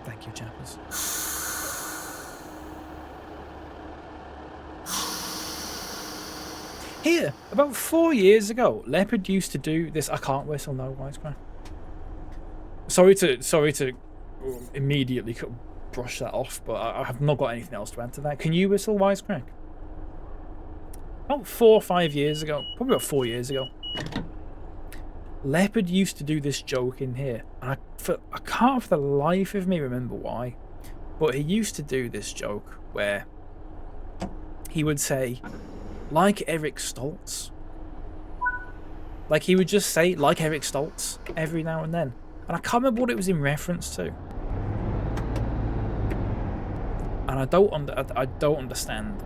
Thank you, chappers. Here, about 4 years ago, Leopard used to do this. I can't whistle, no, Wisecrack. Sorry to immediately brush that off, but I have not got anything else to add to that. Can you whistle, Wisecrack? About 4 or 5 years ago, probably about 4 years ago, Leopard used to do this joke in here, and I can't for the life of me remember why, but he used to do this joke where he would say, like Eric Stoltz, Like, he would just say, like Eric Stoltz, every now and then. And I can't remember what it was in reference to. And I don't understand.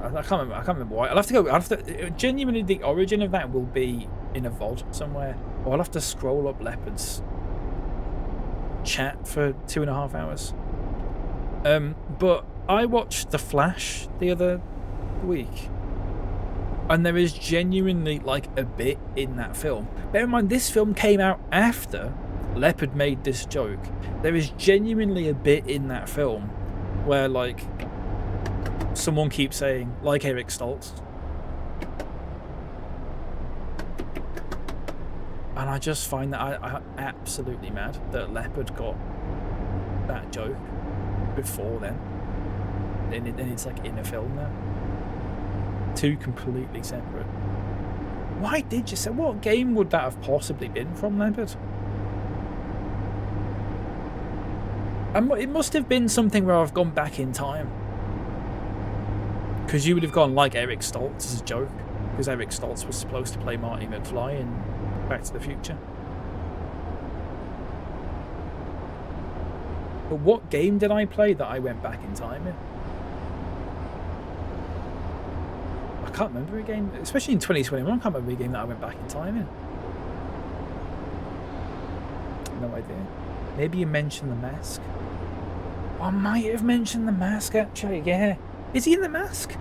I can't remember why. I'll have to genuinely, the origin of that will be in a VOD somewhere. Or I'll have to scroll up Leopard's chat for 2.5 hours. But I watched The Flash the other week. And there is genuinely, like, a bit in that film. Bear in mind, this film came out after Leopard made this joke. There is genuinely a bit in that film where, like, someone keeps saying, like Eric Stoltz. And I just find that I absolutely mad that Leopard got that joke before then. And it's, like, in a film now. Two completely separate. Why did you say? What game would that have possibly been from, Leopard? It must have been something where I've gone back in time. Because you would have gone like Eric Stoltz as a joke. Because Eric Stoltz was supposed to play Marty McFly in Back to the Future. But what game did I play that I went back in time in? I can't remember a game, especially in 2021, I can't remember a game that I went back in time in. No idea. Maybe you mentioned The Mask. Oh, I might have mentioned The Mask, actually, yeah. Is he in The Mask?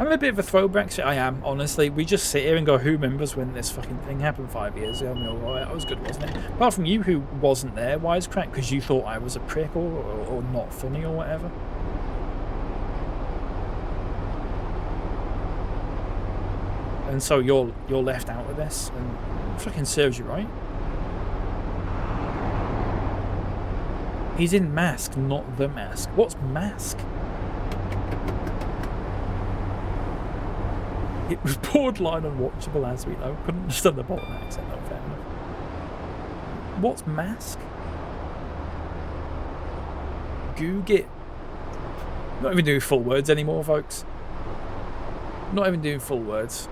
I'm a bit of a throwback. I am, honestly. We just sit here and go, who remembers when this fucking thing happened 5 years ago? And we're all, oh, that was good, wasn't it? Apart from you, who wasn't there, wisecrack, because you thought I was a prick or not funny or whatever. And so you're left out of this, and it fucking serves you right. He's in Mask, not The Mask. What's Mask? It was borderline unwatchable, as we know. Couldn't understand the Bolton accent, though, fair enough. What's Mask? Googit. Not even doing full words anymore, folks. Not even doing full words.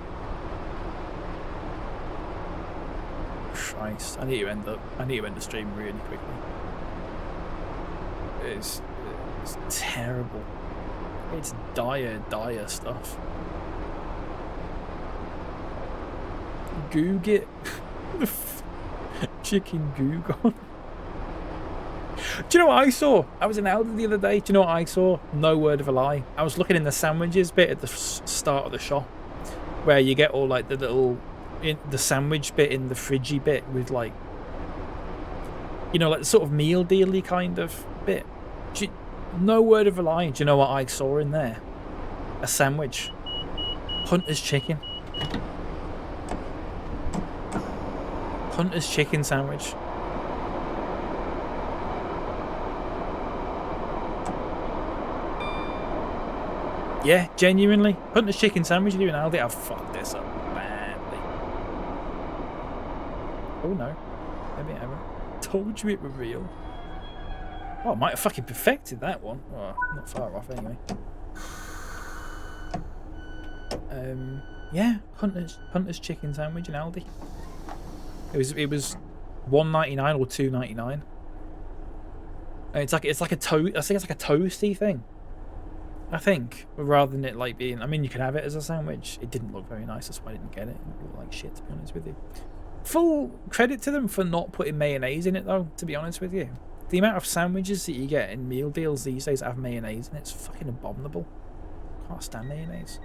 Christ, I need to end the stream really quickly. It's terrible. It's dire stuff. Googit. Chicken Googon. Do you know what I saw? I was in Aldi the other day. Do you know what I saw? No word of a lie. I was looking in the sandwiches bit at the start of the shop, where you get all like the little, the sandwich bit in the fridgy bit with, like, you know, like the sort of meal dealy kind of bit. No word of a lie. Do you know what I saw in there? A sandwich. Hunter's chicken. Hunter's chicken sandwich. Yeah, genuinely. Hunter's chicken sandwich you do in Aldi. I've fucked this up badly. Oh no. Maybe I haven't. Told you it were real. Oh, I might have fucking perfected that one. Oh, not far off anyway. Yeah, Hunter's chicken sandwich in Aldi. It was $1.99 or $2.99. It's like a toast. I think it's like a toasty thing. I think, rather than it like being. I mean, you can have it as a sandwich. It didn't look very nice. That's why I didn't get it. It looked like shit, to be honest with you. Full credit to them for not putting mayonnaise in it, though. To be honest with you, the amount of sandwiches that you get in meal deals these days that have mayonnaise in it's fucking abominable. Can't stand mayonnaise.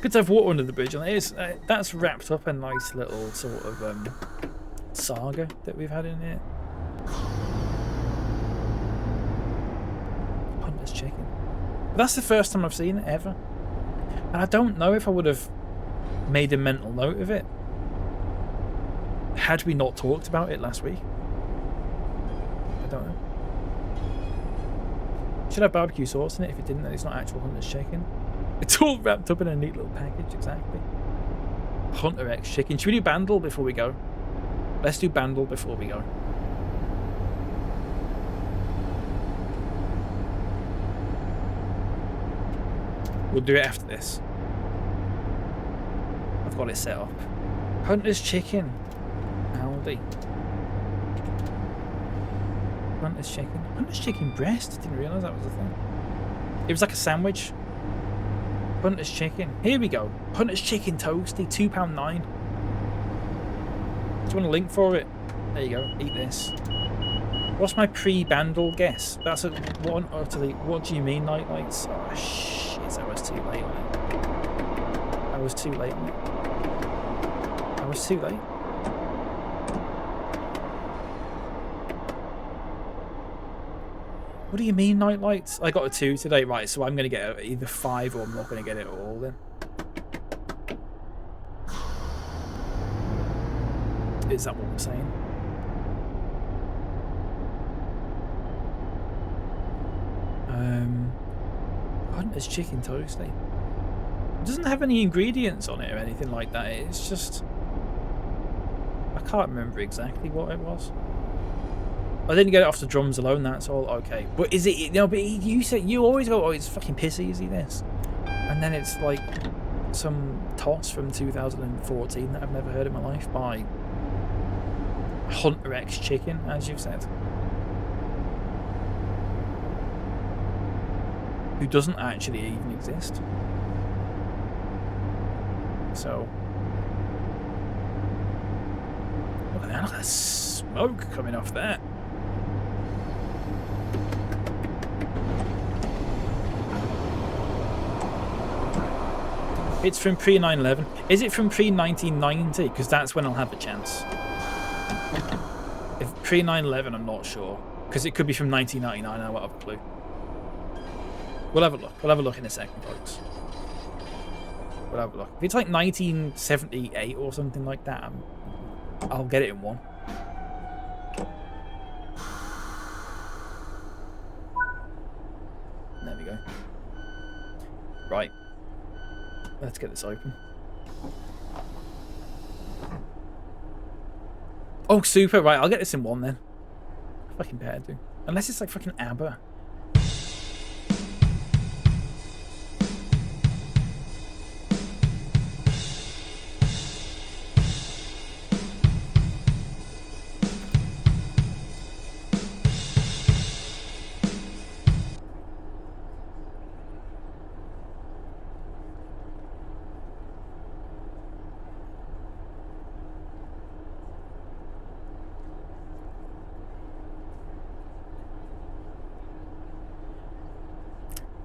Good to have water under the bridge, and it is, that's wrapped up a nice little sort of saga that we've had in here. Hunter's chicken. But that's the first time I've seen it ever, and I don't know if I would have made a mental note of it had we not talked about it last week. I don't know. Should have barbecue sauce in it. If it didn't, then it's not actual Hunter's chicken. It's all wrapped up in a neat little package, exactly. Hunter X chicken. Should we do Bandle before we go? Let's do Bandle before we go. We'll do it after this. I've got it set up. Hunter's chicken. Aldi. Hunter's chicken. Hunter's chicken breast? Didn't realise that was a thing. It was like a sandwich. Hunter's chicken. Here we go. Hunter's chicken toasty. £2.9. Do you want a link for it? There you go. Eat this. What's my pre-bandle guess? That's a one utterly. What do you mean, night lights? Oh shit! I was too late on it. I was too late on it. I was too late. What do you mean, night lights? I got a 2 today, right? So I'm gonna get either 5 or I'm not gonna get it all then. Is that what we're saying? Hunter's chicken toasty. It doesn't have any ingredients on it or anything like that. It's just... I can't remember exactly what it was. I didn't get it off the drums alone, that's all. Okay. But is it... You know, but you said... You always go, oh, it's fucking pissy, is he this? And then it's like some toss from 2014 that I've never heard in my life by Hunter X Chicken, as you've said. Who doesn't actually even exist. So... Look at that, look at that smoke coming off that. It's from pre-9/11. Is it from pre-1990? Because that's when I'll have a chance. If pre-9/11, I'm not sure. Because it could be from 1999, I won't have a clue. We'll have a look. We'll have a look in a second, folks. We'll have a look. If it's like 1978 or something like that, I'll get it in one. There we go. Right. Let's get this open. Oh, super. Right, I'll get this in one then. Fucking better do. Unless it's like fucking ABBA.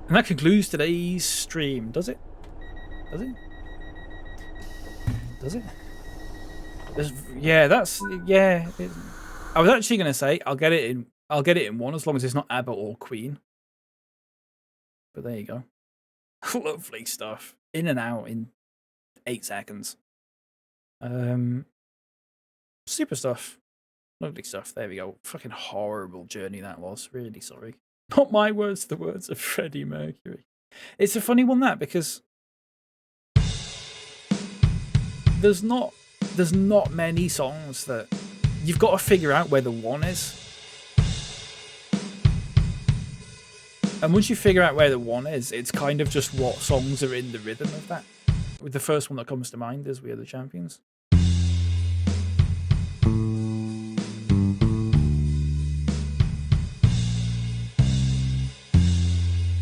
And that concludes today's stream. Does it? Does it? Does it? Yeah, that's... Yeah. I was actually going to say, I'll get it in one as long as it's not ABBA or Queen. But there you go. Lovely stuff. In and out in 8 seconds. Super stuff. Lovely stuff. There we go. Fucking horrible journey that was. Really sorry. Not my words, the words of Freddie Mercury. It's a funny one, that, because there's not many songs that you've got to figure out where the one is. And once you figure out where the one is, it's kind of just what songs are in the rhythm of that. With the first one that comes to mind is We Are the Champions.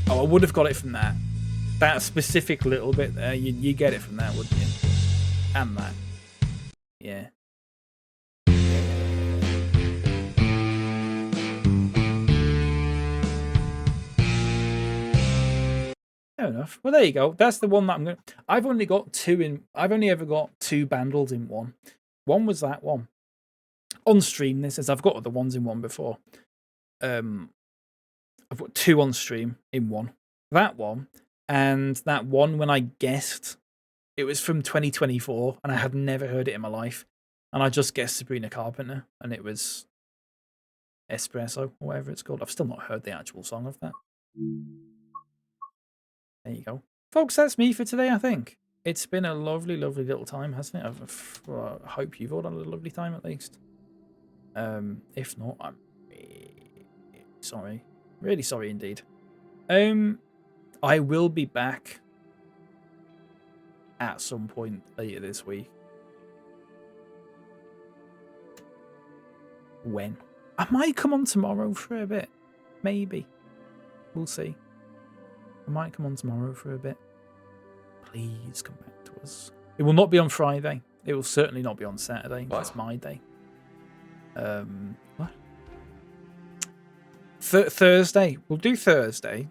Oh, I would have got it from that. That specific little bit there, you get it from that, wouldn't you? And that. Yeah. Fair enough. Well, there you go. That's the one that I'm going to... I've only ever got 2 bundles in one. One was that one. On stream, this is... I've got other ones in one before. I've got 2 on stream in one. That one, and that one when I guessed it was from 2024, and I had never heard it in my life. And I just guessed Sabrina Carpenter, and it was Espresso, or whatever it's called. I've still not heard the actual song of that. There you go. Folks, that's me for today, I think. It's been a lovely, lovely little time, hasn't it? I hope you've all had a lovely time, at least. If not, I'm really sorry. Really sorry indeed. I will be back at some point later this week. When? I might come on tomorrow for a bit. Maybe. We'll see. I might come on tomorrow for a bit. Please come back to us. It will not be on Friday. It will certainly not be on Saturday. That's my day. What? Thursday. We'll do Thursday.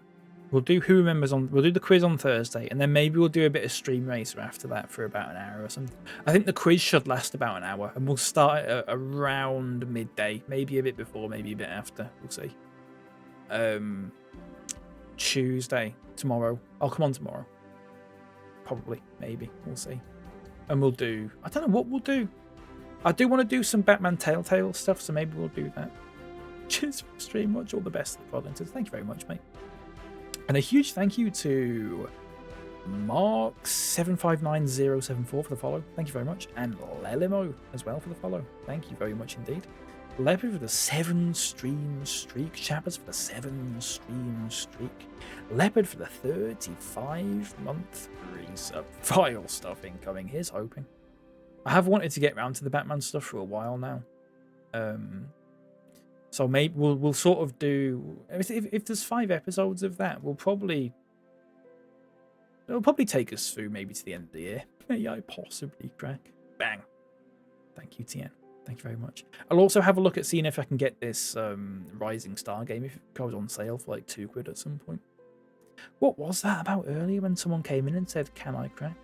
We'll do Who Remembers on. We'll do the quiz on Thursday, and then maybe we'll do a bit of Stream Racer after that for about an hour or something. I think the quiz should last about an hour, and we'll start at around midday, maybe a bit before, maybe a bit after. We'll see. Tuesday, tomorrow. I'll come on tomorrow. Probably, maybe. We'll see. And we'll do. I don't know what we'll do. I do want to do some Batman Telltale stuff, so maybe we'll do that. Cheers for the stream. Watch all the best of the Podlinters. Thank you very much, mate. And a huge thank you to Mark759074 for the follow. Thank you very much. And Lelimo as well for the follow. Thank you very much indeed. Leopard for the 7-stream streak. Chappers for the 7-stream streak. Leopard for the 35-month resub. File stuff incoming. Here's hoping. I have wanted to get round to the Batman stuff for a while now. So maybe we'll sort of do if there's 5 episodes of that, it'll probably take us through maybe to the end of the year. May I possibly crack? Bang. Thank you, TN. Thank you very much. I'll also have a look at seeing if I can get this Rising Star game if it goes on sale for like £2 at some point. What was that about earlier when someone came in and said, "Can I crack?"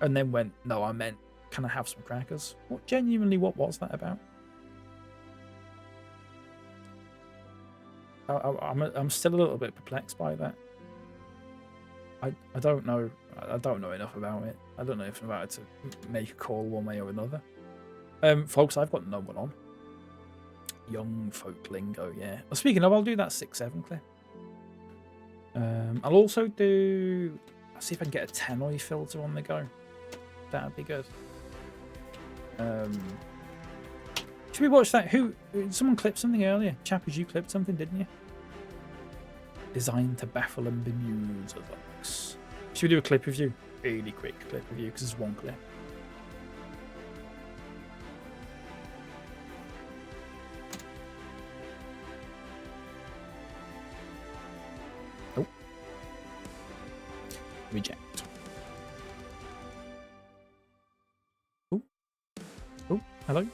And then went, "No, I meant, can I have some crackers?" What was that about? I'm still a little bit perplexed by that. I don't know. I don't know enough about it. I don't know enough about it to make a call one way or another. Folks, I've got no one on. Young folk lingo, yeah. Well, speaking of, I'll do that 6-7 clip. I'll also do. I'll see if I can get a Tannoy filter on the go. That'd be good. Should we watch that? Someone clipped something earlier. Chappers, you clipped something, didn't you? Designed to baffle and bemuse others. Should we do a clip review? Really quick clip review, because it's one clip. Oh. Reject. Oh. Oh, hello.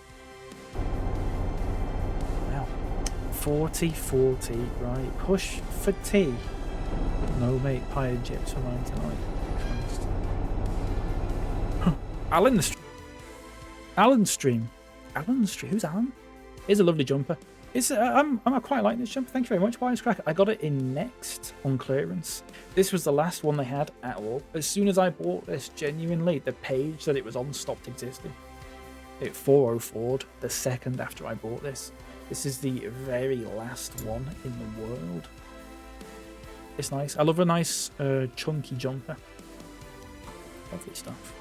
40-40, right. Push for tea. No, mate, pie and chips for mine tonight. Alan the stream. Alan's stream. Alan's stream. Who's Alan? Here's a lovely jumper. I quite like this jumper. Thank you very much, Wisecracker. I got it in Next on clearance. This was the last one they had at all. As soon as I bought this, genuinely, the page that it was on stopped existing. It 404'd the second after I bought this. This is the very last one in the world. It's nice. I love a nice chunky jumper. Lovely stuff.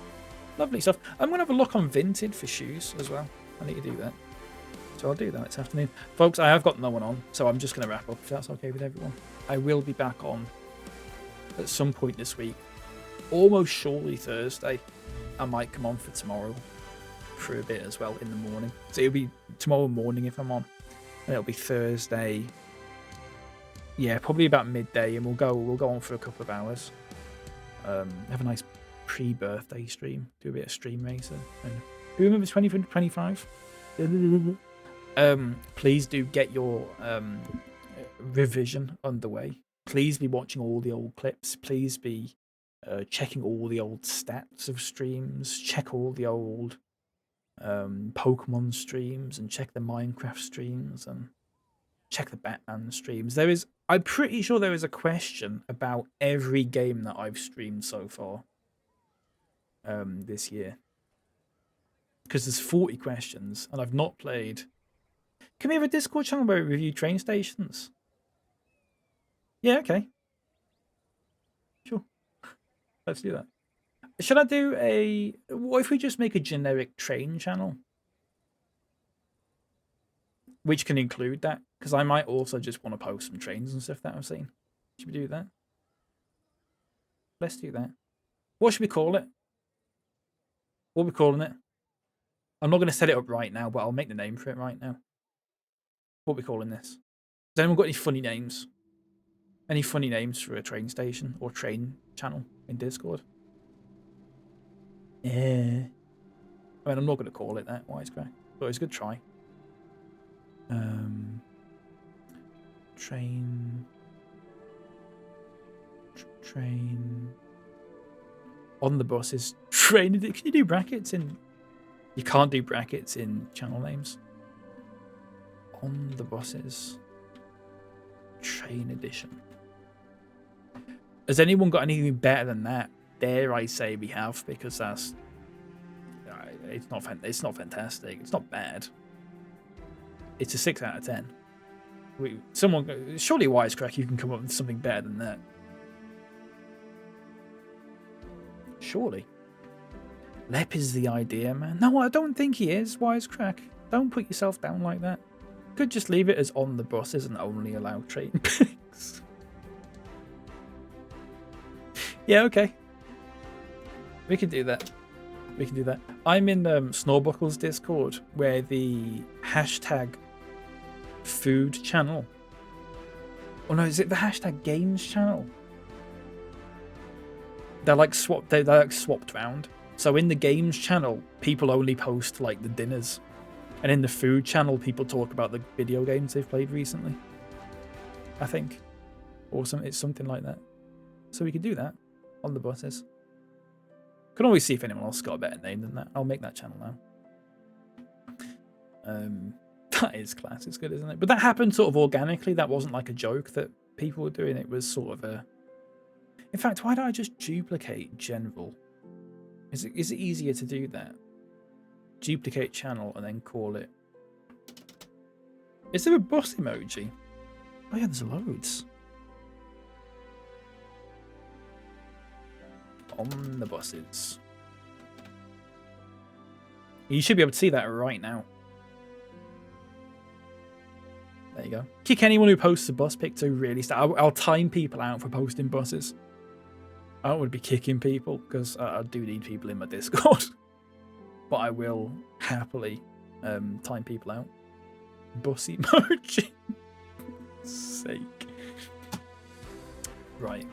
Lovely stuff. I'm going to have a look on Vinted for shoes as well. I need to do that. So I'll do that this afternoon. Folks, I have got no one on, so I'm just going to wrap up if that's okay with everyone. I will be back on at some point this week. Almost surely Thursday. I might come on for tomorrow for a bit as well in the morning. So it'll be tomorrow morning if I'm on. And it'll be Thursday. Yeah, probably about midday, and we'll go on for a couple of hours. Have a nice pre-birthday stream. Do a bit of Stream Racer. And who remembers 2025? Please do get your revision underway. Please be watching all the old clips. Please be checking all the old stats of streams. Check all the old Pokemon streams, and check the Minecraft streams, and check the Batman streams. I'm pretty sure there is a question about every game that I've streamed so far this year, because there's 40 questions and I've not played. Can we have a Discord channel where we review train stations? Yeah, okay, sure. Let's do that. Should I do what if we just make a generic train channel? Which can include that, because I might also just want to post some trains and stuff that I've seen. Should we do that? Let's do that. What should we call it? What are we calling it? I'm not going to set it up right now, but I'll make the name for it right now. What are we calling this? Has anyone got any funny names? Any funny names for a train station or train channel in Discord? Yeah. I mean, I'm not going to call it that, Wisecrack, but it's a good try. Train. On the buses. Train. Can you do brackets in? You can't do brackets in channel names. On the buses. Train edition. Has anyone got anything better than that? Dare I say we have, because that's it's not fantastic. It's not bad. It's a 6 out of 10. Surely Wisecrack, you can come up with something better than that. Surely. Lep is the idea, man. No, I don't think he is, Wisecrack. Don't put yourself down like that. Could just leave it as on the buses and only allow train pics. Yeah, okay. We can do that. We can do that. I'm in Snorbuckle's Discord, where the hashtag food channel. Oh no, is it the hashtag games channel? They're like swapped. They're like swapped round. So in the games channel, people only post like the dinners, and in the food channel, people talk about the video games they've played recently. I think, or it's something like that. So we could do that on the buses. Can always see if anyone else got a better name than that. I'll make that channel now. That is class. It's good, isn't it? But that happened sort of organically. That wasn't like a joke that people were doing. It was sort of a. In fact, why don't I just duplicate general? Is it easier to do that? Duplicate channel and then call it. Is there a bus emoji? Oh yeah, there's loads. On the buses. You should be able to see that right now. There you go. Kick anyone who posts a bus pic to really start. I'll time people out for posting buses. I don't want to be kicking people because I do need people in my Discord. But I will happily time people out. Bus emoji. Sake. Right.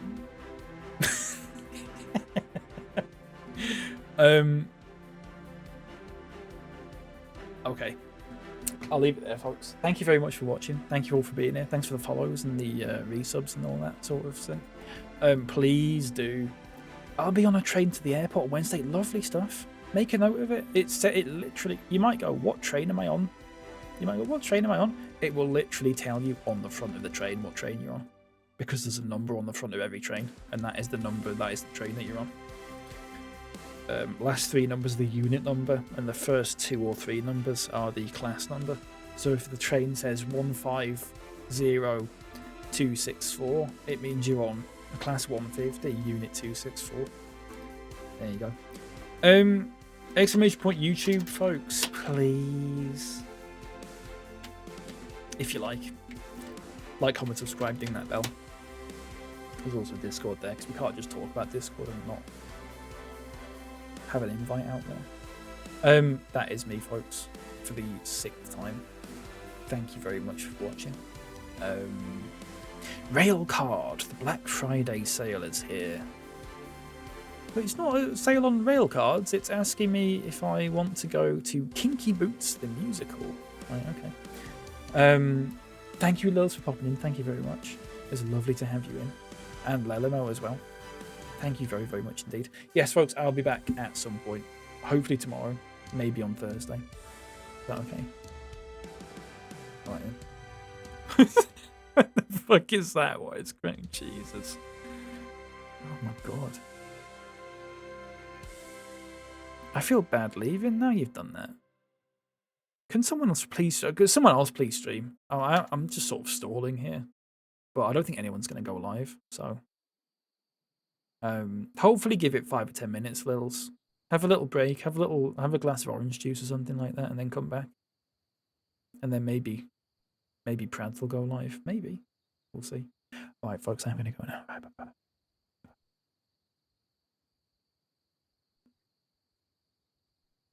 Okay. I'll leave it there, folks. Thank you very much for watching. Thank you all for being here. Thanks for the follows and the resubs and all that sort of thing. Please do. I'll be on a train to the airport Wednesday. Lovely stuff. Make a note of it. It literally. You might go, what train am I on? You might go, what train am I on? It will literally tell you on the front of the train what train you're on, because there's a number on the front of every train, and that is the number. That is the train that you're on. Last 3 numbers are the unit number, and the first 2 or 3 numbers are the class number. So if the train says 150264, it means you're on a class 150, unit 264. There you go. Exclamation point YouTube, folks, please. If you like, comment, subscribe, ding that bell. There's also Discord there, because we can't just talk about Discord and not have an invite out there. That is me, folks, for the 6th time. Thank you very much for watching. Railcard, the Black Friday sale is here. But it's not a sale on rail cards, it's asking me if I want to go to Kinky Boots the musical. Right, okay. Thank you, Lils, for popping in. Thank you very much. It's lovely to have you in. And Lelamo as well. Thank you very, very much indeed. Yes, folks, I'll be back at some point. Hopefully tomorrow. Maybe on Thursday. Is that okay? Right then. What the fuck is that? What is great? Jesus. Oh my god. I feel bad leaving now you've done that. Can someone else please stream? Oh, I'm just sort of stalling here. But I don't think anyone's going to go live, so... hopefully give it 5 or 10 minutes, Lils. Have a little break, have a glass of orange juice or something like that, and then come back. And then maybe Prads will go live. Maybe. We'll see. Alright, folks, I'm going to go now. Bye, bye, bye.